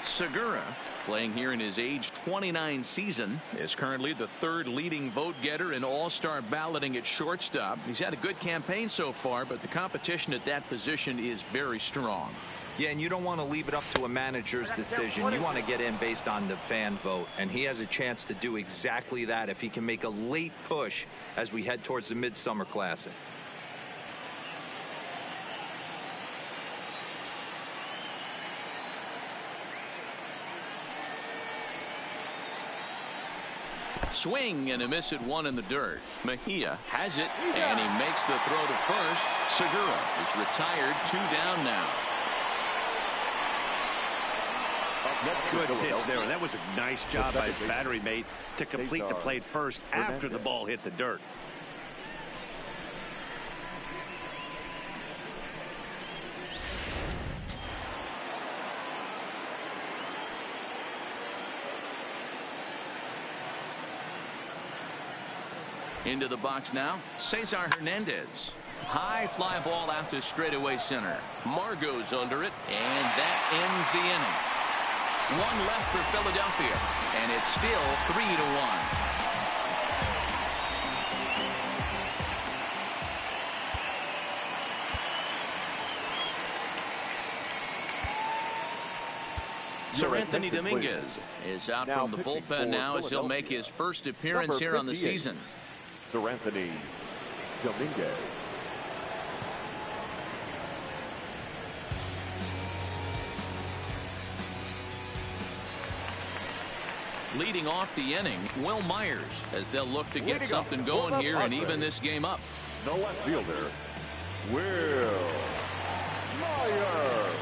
Segura, playing here in his age 29 season, is currently the third leading vote getter in all-star balloting at shortstop. He's had a good campaign so far, but the competition at that position is very strong. Yeah, and you don't want to leave it up to a manager's decision. You want to get in based on the fan vote, and he has a chance to do exactly that if he can make a late push as we head towards the Midsummer Classic. Swing and a miss at one in the dirt. Mejia has it, and he makes the throw to first. Segura is retired, 2 down now. Good pitch there. That was a nice job by his battery mate to complete the play first after the ball hit the dirt. Into the box now, Cesar Hernandez. High fly ball out to straightaway center. Margot's under it, and that ends the inning. One left for Philadelphia, and it's still 3-1. Sir Anthony Dominguez is out from the bullpen now as he'll make his first appearance here on the season. Sir Anthony Dominguez. Leading off the inning, Will Myers, as they'll look to get something going here and even this game up. The left fielder, Will Myers.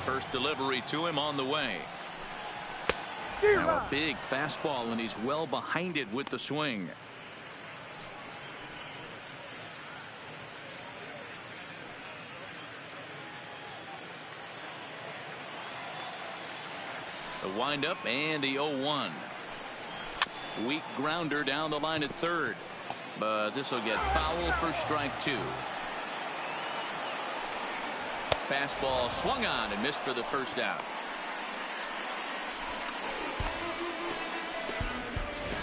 First delivery to him on the way. Now a big fastball, and he's well behind it with the swing. The windup and the 0-1. Weak grounder down the line at third, but this will get foul for strike 2. Fastball swung on and missed for the first out.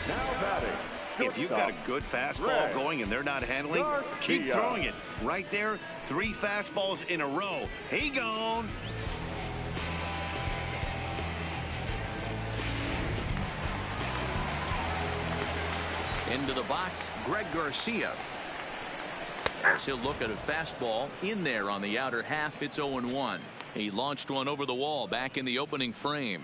Now batting. If you've got a good fastball going and they're not handling, keep throwing it. Right there, 3 fastballs in a row. He gone. Into the box, Greg Garcia. As he'll look at a fastball in there on the outer half. It's 0-1. He launched one over the wall back in the opening frame.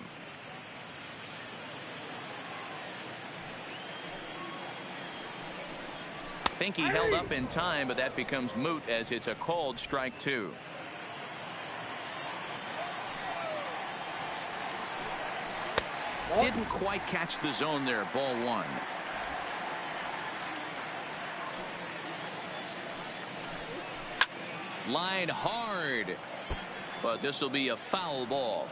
Think he held up in time, but that becomes moot as it's a called strike 2. Didn't quite catch the zone there. Ball 1. Line hard, but this will be a foul ball.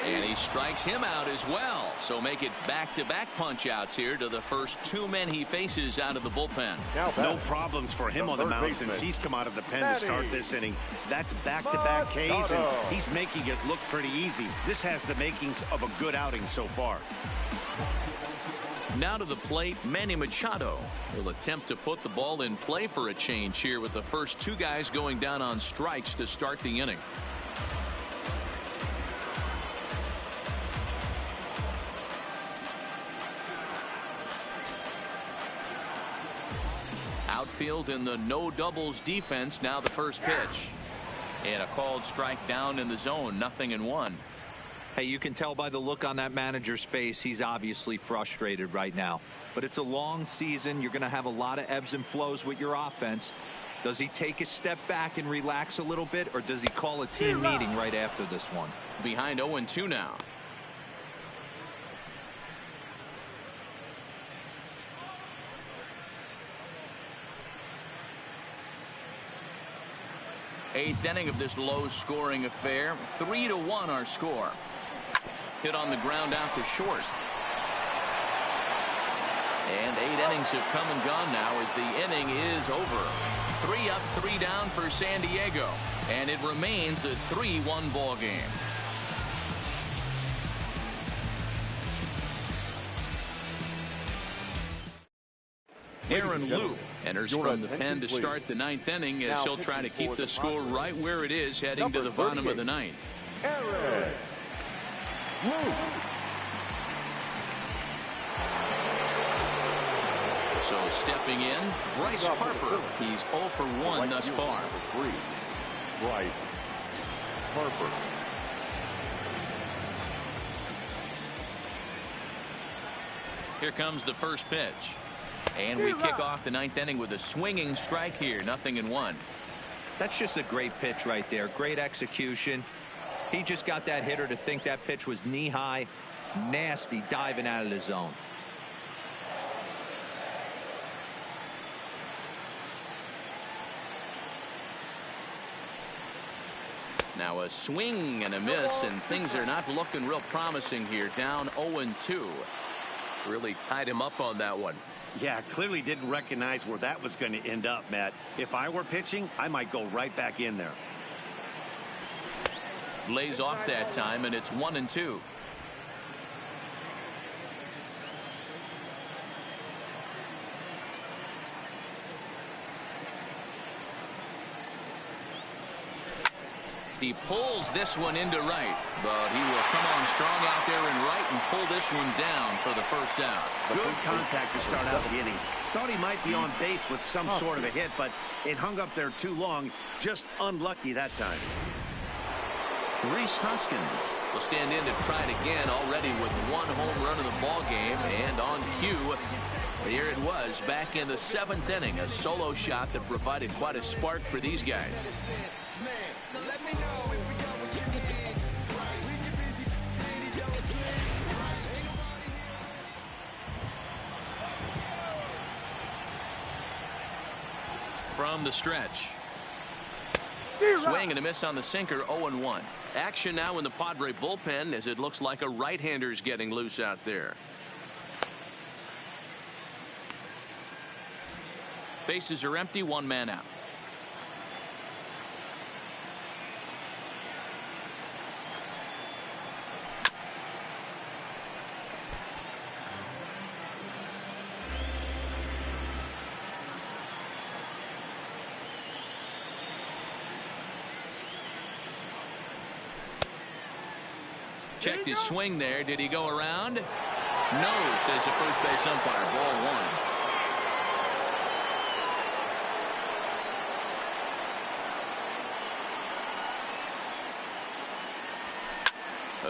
And he strikes him out as well. So make it back-to-back punch-outs here to the first 2 men he faces out of the bullpen. No problems for him on the mound since he's come out of the pen to start this inning. That's back-to-back Ks, and he's making it look pretty easy. This has the makings of a good outing so far. Now to the plate, Manny Machado. He'll attempt to put the ball in play for a change here with the first 2 guys going down on strikes to start the inning. Outfield in the no doubles defense. Now the first pitch. And a called strike down in the zone. 0-1. Hey, you can tell by the look on that manager's face, he's obviously frustrated right now. But it's a long season. You're going to have a lot of ebbs and flows with your offense. Does he take a step back and relax a little bit, or does he call a team meeting right after this one? Behind 0-2 now. Eighth inning of this low-scoring affair. 3-1 our score. Hit on the ground out to short. And 8 innings have come and gone now as the inning is over. 3 up, 3 down for San Diego. And it remains a 3-1 ball game. Aaron Loup enters from the pen to start the 9th inning as he'll try to keep the score right where it is heading to the bottom of the 9th. Aaron Loup. So stepping in, Bryce Harper. He's 0 for 1 thus far. 3, Bryce Harper. Here comes the first pitch. And we kick off the 9th inning with a swinging strike here. 0-1. That's just a great pitch right there. Great execution. He just got that hitter to think that pitch was knee high. Nasty diving out of the zone. Now a swing and a miss, and things are not looking real promising here. Down 0-2. Really tied him up on that one. Yeah, clearly didn't recognize where that was going to end up, Matt. If I were pitching, I might go right back in there. Lays off that time, and it's 1-2. He pulls this one into right, but he will come on strong out there in right and pull this one down for the first out. Good contact to start out the inning. Thought he might be on base with some sort of a hit, but it hung up there too long. Just unlucky that time. Rhys Hoskins will stand in to try it again, already with 1 home run in the ball game, and on cue, here it was back in the 7th inning, a solo shot that provided quite a spark for these guys. From the stretch. Swing and a miss on the sinker. 0-1. Action now in the Padre bullpen as it looks like a right-hander's getting loose out there. Bases are empty. 1 man out. Checked his swing there. Did he go around? No, says the first base umpire. Ball one.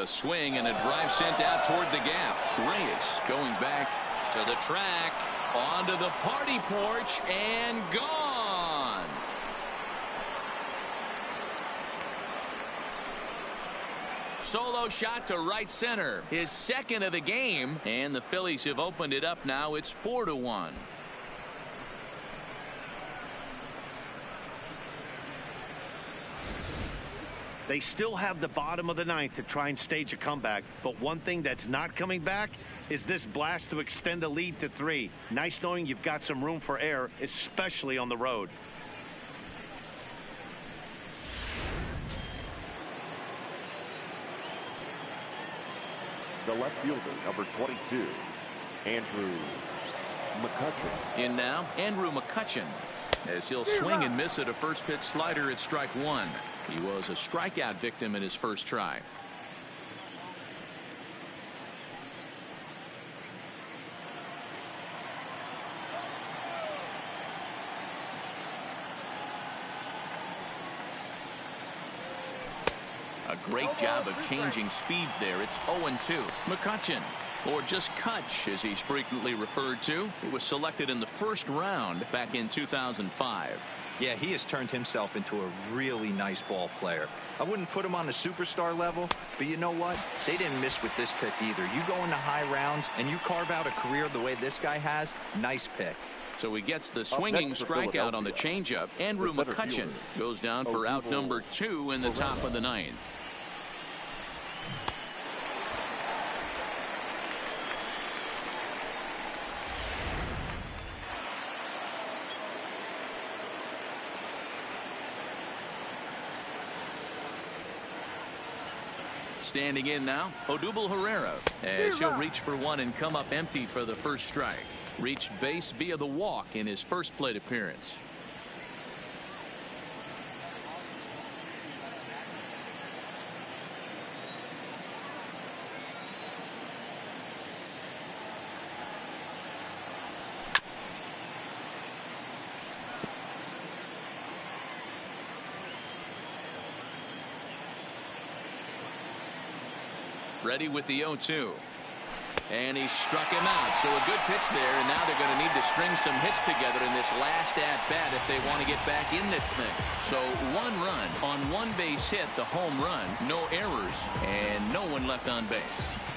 A swing and a drive sent out toward the gap. Reyes going back to the track, onto the party porch, and gone. Solo shot to right center. His second of the game, and the Phillies have opened it up now. It's 4-1. They still have the bottom of the ninth to try and stage a comeback, but one thing that's not coming back is this blast to extend the lead to 3. Nice knowing you've got some room for error, especially on the road. The left fielder, number 22, Andrew McCutchen. In now, Andrew McCutchen, as he'll swing and miss at a first pitch slider at strike one. He was a strikeout victim in his first try. A great job of changing speeds there. It's 0-2. McCutchen, or just Kutch as he's frequently referred to. He was selected in the first round back in 2005. Yeah, he has turned himself into a really nice ball player. I wouldn't put him on a superstar level, but you know what? They didn't miss with this pick either. You go into high rounds and you carve out a career the way this guy has, nice pick. So he gets the swinging strikeout on the changeup. Andrew McCutchen goes down for out number 2 in the top of the ninth. Standing in now, Odubel Herrera, as he'll reach for one and come up empty for the first strike. Reached base via the walk in his first plate appearance. Ready with the 0-2. And he struck him out. So a good pitch there, and now they're going to need to string some hits together in this last at-bat if they want to get back in this thing. So 1 run on 1 base hit, the home run, no errors, and no one left on base.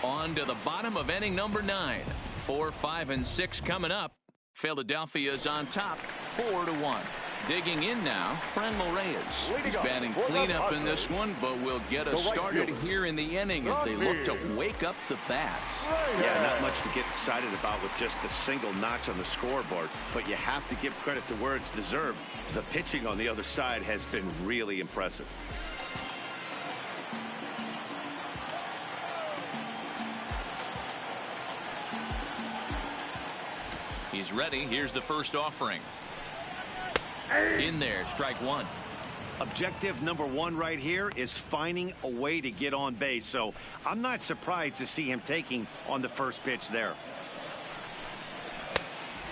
On to the bottom of inning number 9. 4, 5, and 6 coming up. Philadelphia's on top, 4-1. Digging in now, Franmil Reyes. He's batting cleanup in this one, but will get us started here in the inning as they look to wake up the bats. Yeah, not much to get excited about with just a single notch on the scoreboard, but you have to give credit to where it's deserved. The pitching on the other side has been really impressive. He's ready. Here's the first offering. In there, strike one. Objective number 1 right here is finding a way to get on base. So I'm not surprised to see him taking on the first pitch there.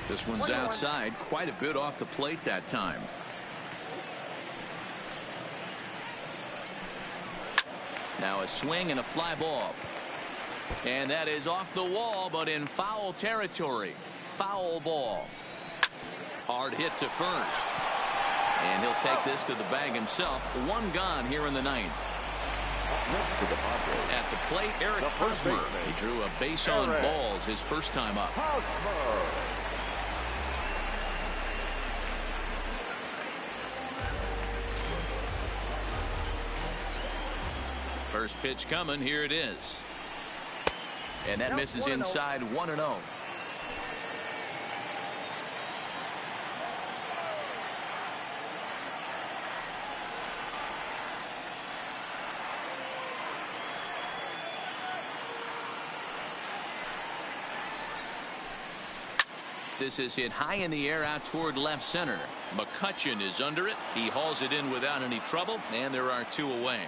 This one's outside, quite a bit off the plate that time. Now a swing and a fly ball. And that is off the wall, but in foul territory. Foul ball. Hard hit to first. And he'll take this to the bag himself. 1 gone here in the 9th. At the plate, Eric Hosmer. He drew a base on balls his first time up. First pitch coming. Here it is. And that misses inside, 1-0. This is hit high in the air out toward left center. McCutchen is under it. He hauls it in without any trouble, and there are 2 away.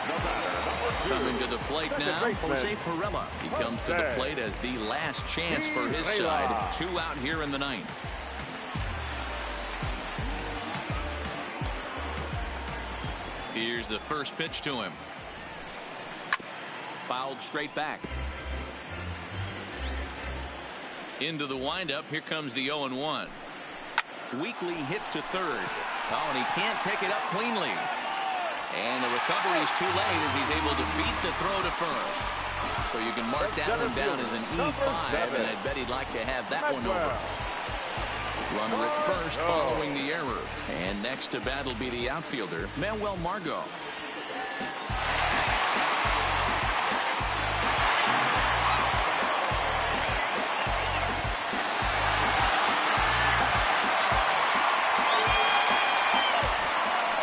No matter, number Coming to the plate now, Jose Pirela. He comes to the plate as the last chance for his side. 2 out here in the ninth. Here's the first pitch to him. Fouled straight back. Into the windup. Here comes the 0-1. Weakly hit to third. Oh, and he can't pick it up cleanly. And the recovery is too late as he's able to beat the throw to first. So you can mark that one down as an E5, and I bet he'd like to have that one over. Runner at first following the error. And next to bat will be the outfielder, Manuel Margot.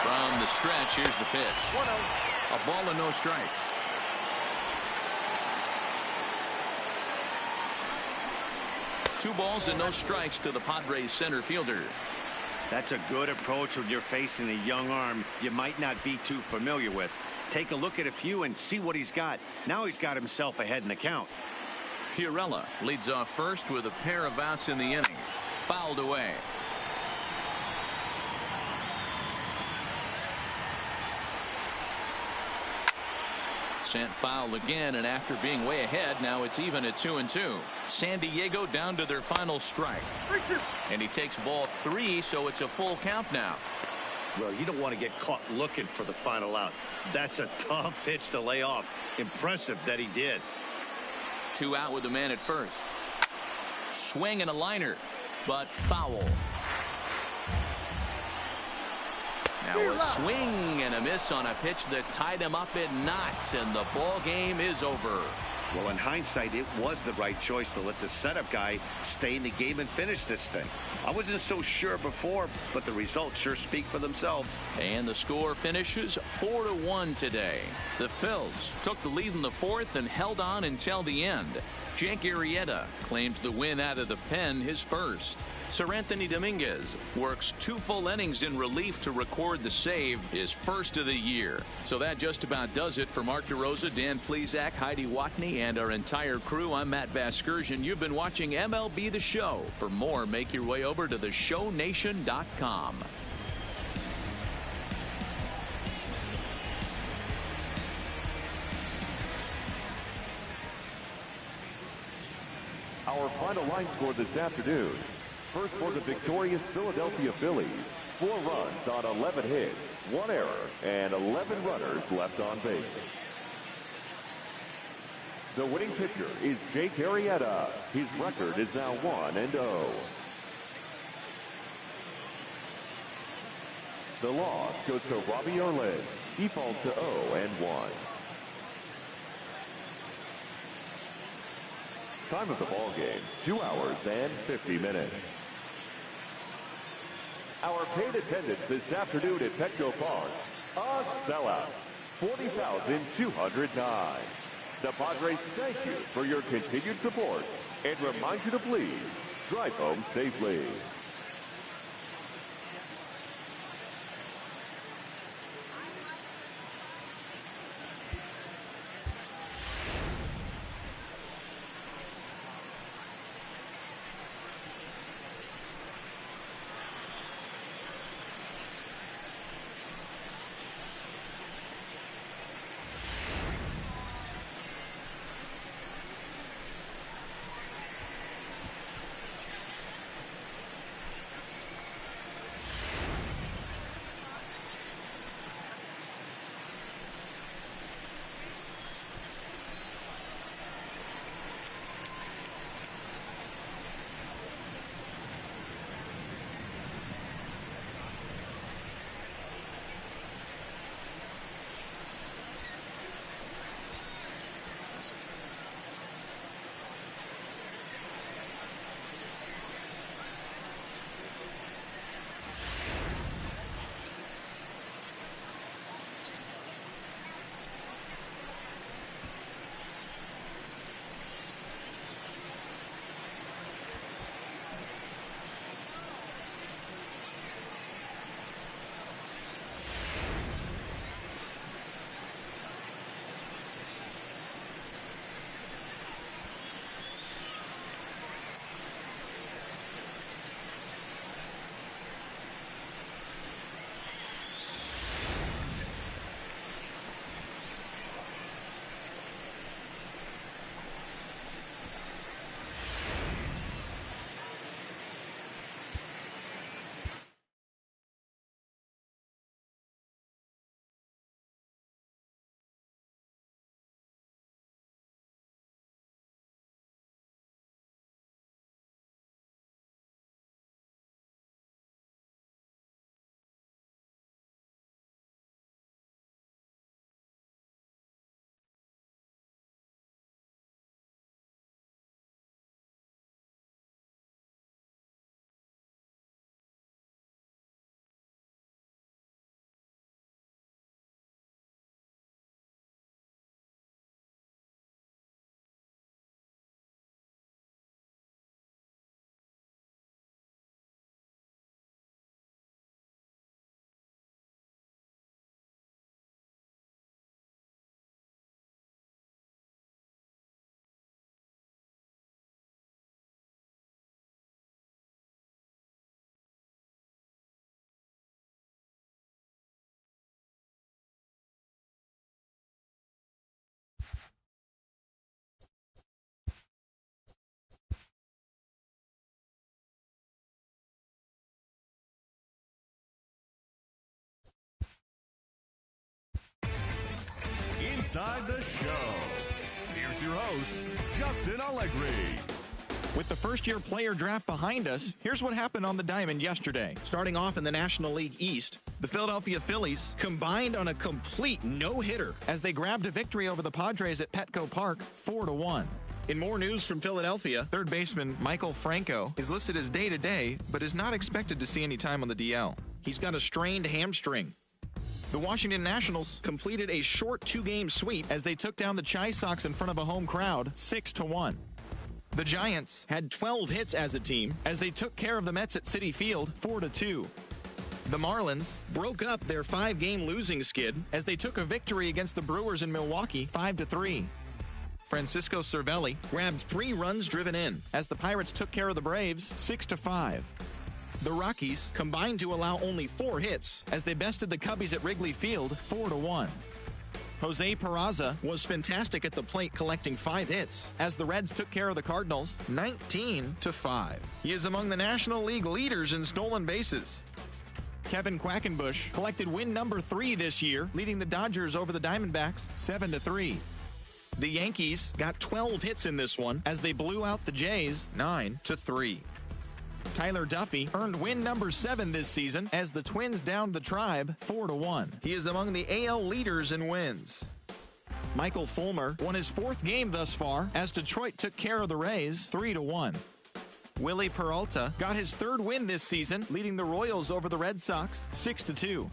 From the stretch, here's the pitch. A ball and no strikes. Two balls and no strikes to the Padres center fielder. That's a good approach when you're facing a young arm you might not be too familiar with. Take a look at a few and see what he's got. Now he's got himself ahead in the count. Pirela leads off first with a pair of outs in the inning. Fouled away. Sent foul again, and after being way ahead, now it's even at 2-2. San Diego down to their final strike. And he takes ball 3, so it's a full count now. Well, you don't want to get caught looking for the final out. That's a tough pitch to lay off. Impressive that he did. 2 out with the man at first. Swing and a liner, but foul. Now a swing and a miss on a pitch that tied him up in knots, and the ball game is over. Well, in hindsight, it was the right choice to let the setup guy stay in the game and finish this thing. I wasn't so sure before, but the results sure speak for themselves. And the score finishes 4-1 today. The Phillies took the lead in the 4th and held on until the end. Jake Arrieta claims the win out of the pen, his first. Sir Anthony Dominguez works 2 full innings in relief to record the save, his first of the year. So that just about does it for Mark DeRosa, Dan Plesac, Heidi Watney, and our entire crew. I'm Matt Vasgersian. You've been watching MLB The Show. For more, make your way over to theshownation.com. Our final line score this afternoon. First for the victorious Philadelphia Phillies. 4 runs on 11 hits, 1 error, and 11 runners left on base. The winning pitcher is Jake Arrieta. His record is now 1-0. The loss goes to Robbie Erlin. He falls to 0-1. Time of the ball game, 2 hours and 50 minutes. Our paid attendance this afternoon at Petco Park, a sellout, 40,209. The Padres thank you for your continued support and remind you to please drive home safely. inside the show. Here's your host, Justin Allegri. With the first-year player draft behind us, here's what happened on the diamond yesterday. Starting off in the National League East, the Philadelphia Phillies combined on a complete no-hitter as they grabbed a victory over the Padres at Petco Park 4-1. In more news from Philadelphia, third baseman Michael Franco is listed as day-to-day, but is not expected to see any time on the DL. He's got a strained hamstring. The Washington Nationals completed a short two-game sweep as they took down the Chi Sox in front of a home crowd 6-1. The Giants had 12 hits as a team as they took care of the Mets at Citi Field 4-2. The Marlins broke up their 5-game losing skid as they took a victory against the Brewers in Milwaukee 5-3. Francisco Cervelli grabbed 3 runs driven in as the Pirates took care of the Braves 6-5. The Rockies combined to allow only 4 hits as they bested the Cubbies at Wrigley Field 4-1. Jose Peraza was fantastic at the plate, collecting 5 hits as the Reds took care of the Cardinals 19-5. He is among the National League leaders in stolen bases. Kevin Quackenbush collected win number 3 this year, leading the Dodgers over the Diamondbacks 7-3. The Yankees got 12 hits in this one as they blew out the Jays 9-3. Tyler Duffy earned win number 7 this season as the Twins downed the Tribe 4-1. He is among the AL leaders in wins. Michael Fulmer won his 4th game thus far as Detroit took care of the Rays 3-1. Willie Peralta got his 3rd win this season, leading the Royals over the Red Sox 6-2.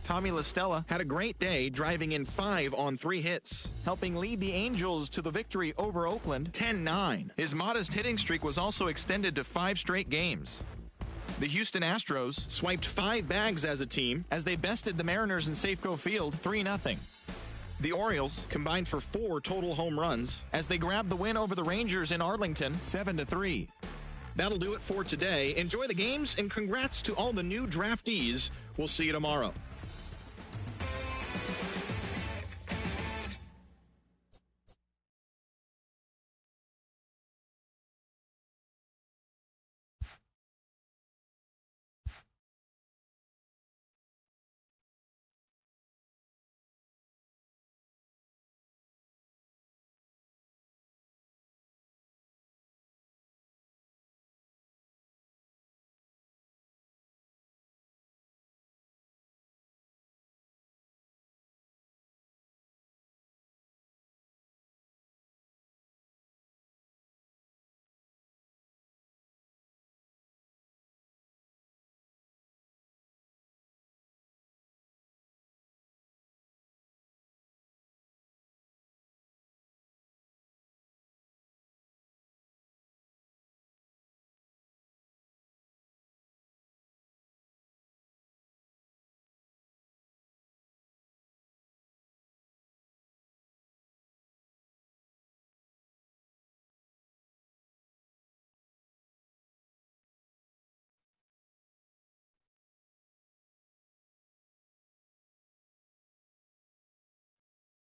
Tommy La Stella had a great day, driving in 5 on 3 hits, helping lead the Angels to the victory over Oakland 10-9. His modest hitting streak was also extended to 5 straight games. The Houston Astros swiped 5 bags as a team as they bested the Mariners in Safeco Field 3-0. The Orioles combined for 4 total home runs as they grabbed the win over the Rangers in Arlington 7-3. That'll do it for today. Enjoy the games and congrats to all the new draftees. We'll see you tomorrow.